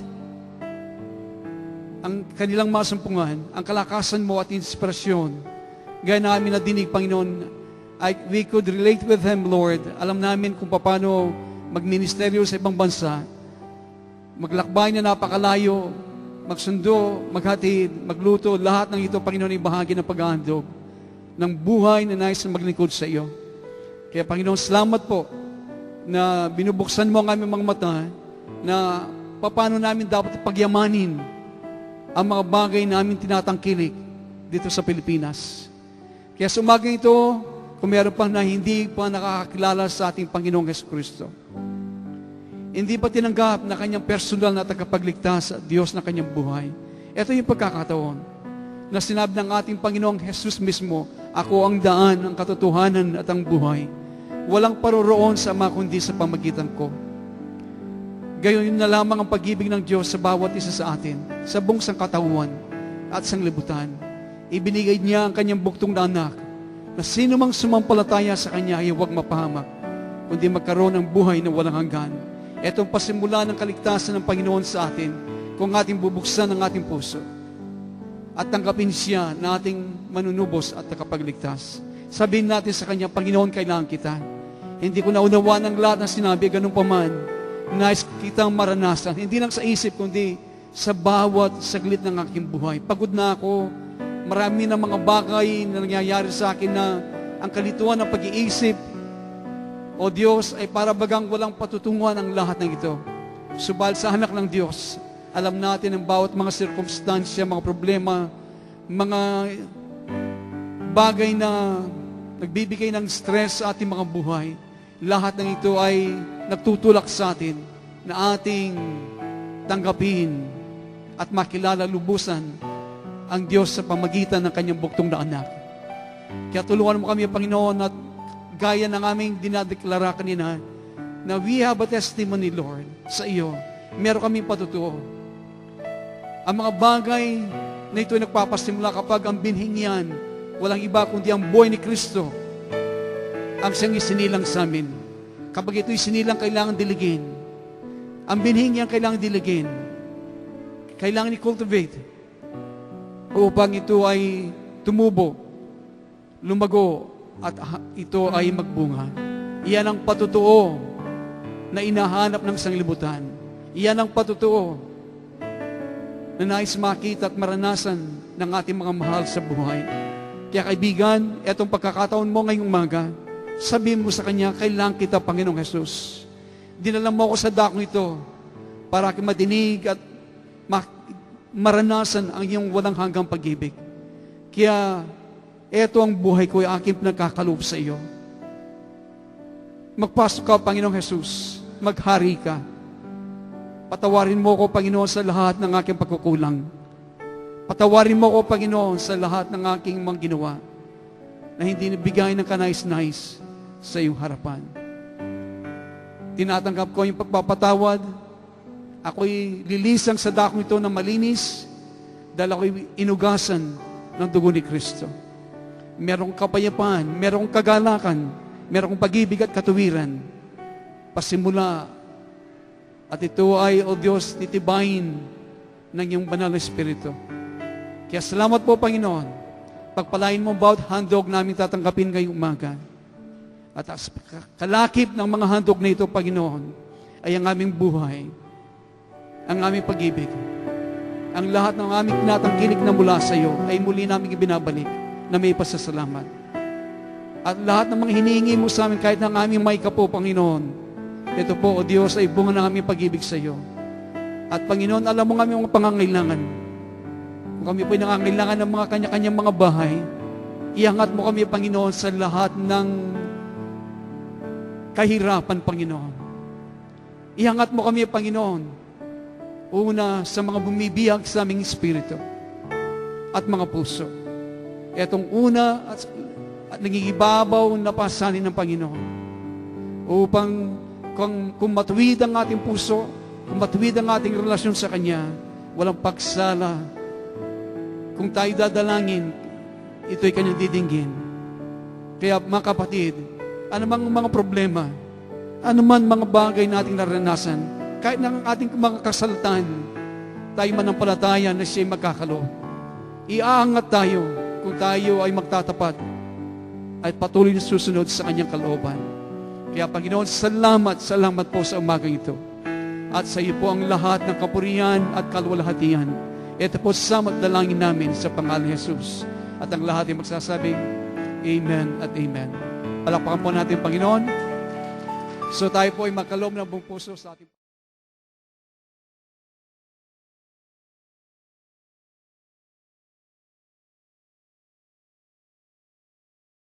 [SPEAKER 2] ang kanilang masumpungan, ang kalakasan mo at inspirasyon, gaya namin nadinig, Panginoon, we could relate with them, Lord. Alam namin kung paano magministeryo sa ibang bansa, maglakbay na napakalayo, magsundo, maghatid, magluto, lahat ng ito, Panginoon, ay bahagi ng pag-ahandog ng buhay na nais na maglingkod sa iyo. Kaya, Panginoon, salamat po na binubuksan mo ang aming mga mata na paano namin dapat pagyamanin ang mga bagay na namin tinatangkilik dito sa Pilipinas. Kaya sa umagang ito, kung meron pa na hindi pa nakakakilala sa ating Panginoong Jesucristo, hindi pa tinanggap na kanyang personal na tagapagligtas at Diyos na kanyang buhay, ito yung pagkakataon na sinabi ng ating Panginoong Jesus mismo, ako ang daan, ang katotohanan at ang buhay. Walang paroroon sa Ama kundi sa pamagitan ko. Gayon na lamang ang pag-ibig ng Diyos sa bawat isa sa atin, sa buong sangkatauhan at sanglibutan. Ibinigay niya ang kanyang buktong na anak, na sino mang sumampalataya sa kanya ay huwag mapahamak, kundi magkaroon ng buhay na walang hanggan. Itong pasimula ng kaligtasan ng Panginoon sa atin, kung ating bubuksan ang ating puso at tanggapin siya na ating manunubos at nakapagligtas. Sabihin natin sa kanya, Panginoon, kailangan kita. Hindi ko naunawaan ang lahat ng sinabi, ganun pa man, nais kitang maranasan. Hindi lang sa isip, kundi sa bawat saglit ng aking buhay. Pagod na ako, marami ng mga bagay na nangyayari sa akin na ang kalituan ng pag-iisip, O Diyos, ay para bagang walang patutunguhan ang lahat ng ito. Subal sa anak ng Diyos, alam natin ang bawat mga sirkumstansya, mga problema, mga bagay na nagbibigay ng stress sa ating mga buhay. Lahat ng ito ay nagtutulak sa atin na ating tanggapin at makilala lubusan ang Diyos sa pamagitan ng kanyang buktong na anak. Kaya tulungan mo kami, Panginoon, at gaya ng aming dinadeklara kanina, na we have a testimony, Lord, sa iyo. Meron kaming patutuo. Ang mga bagay na ito ay nagpapasimula kapag ang binhing yan, walang iba kundi ang buhay ni Kristo, ang siyang isinilang sa amin. Kapag ito'y sinilang, kailangan diligin. Ang binhing yan, kailangan diligin. Kailangan i-cultivate upang ito ay tumubo, lumago, at ito ay magbunga. Iyan ang patutuo na inahanap ng sanglibutan. Iyan ang patutuo na nais makita at maranasan ng ating mga mahal sa buhay. Kaya kaibigan, etong pagkakataon mo ngayong umaga, sabihin mo sa Kanya, kailangan kita, Panginoong Jesus. Dinala mo ako sa dakong ito para madinig at maranasan ang iyong walang hanggang pag-ibig. Kaya, eto ang buhay ko, ay aking pinagkakaloob sa iyo. Magpasok ka, Panginoong Jesus. Maghari ka. Patawarin mo ko, Panginoon, sa lahat ng aking pagkukulang. Patawarin mo ko, Panginoon, sa lahat ng aking mga ginawa na hindi nabigay ng kanais-nais sa iyong harapan. Tinatanggap ko yung pagpapatawad. Ako'y lilisang sa dakong ito na malinis dahil ako'y inugasan ng dugo ni Kristo. Merong kapayapaan, merong kagalakan, merong pag-ibig at katuwiran. Pasimula. At ito ay, O Diyos, titibayin ng iyong banal na Espiritu. Kaya salamat po, Panginoon. Pagpalain mo bawat handog namin tatanggapin ngayong umaga. At kalakip ng mga handog na ito, Panginoon, ay ang aming buhay, ang aming pag-ibig. Ang lahat ng aming tinatangkilik na mula sa iyo ay muli namin ibinabalik na may pasasalamat. At lahat ng mga hinihingi mo sa amin, kahit ng aming may kapo, Panginoon, ito po, O Diyos, ay bunga ng aming pag-ibig sa iyo. At Panginoon, alam mo kami mga pangangailangan. Kung kami po'y nangangailangan ng mga kanya-kanyang mga bahay, iangat mo kami, Panginoon, sa lahat ng kahirapan, Panginoon. Iangat mo kami, Panginoon, una sa mga bumibiyag sa aming espiritu at mga puso. Etong una at nangigibabaw na pasanin ng Panginoon. upang kung matuwid ang ating puso, kung matuwid ang ating relasyon sa Kanya, walang pagsala. Kung tayo dadalangin, ito'y Kanyang didinggin. Kaya mga kapatid, anumang mga problema, anuman mga bagay nating naranasan, kahit ng ating mga kasaltan, tayo manampalataya na siya'y magkakalo. Iaangat tayo kung tayo ay magtatapat at patuloy na susunod sa Kanyang kalooban. Kaya Panginoon, salamat po sa umagang ito. At sa iyo po ang lahat ng kapurihan at kalwalhatian. Ito po sa magdalangin namin sa pangalan ni Jesus. At ang lahat ay magsasabing, Amen at Amen. Palakpakan po natin, Panginoon. So tayo po ay magkaloob ng buong puso sa ating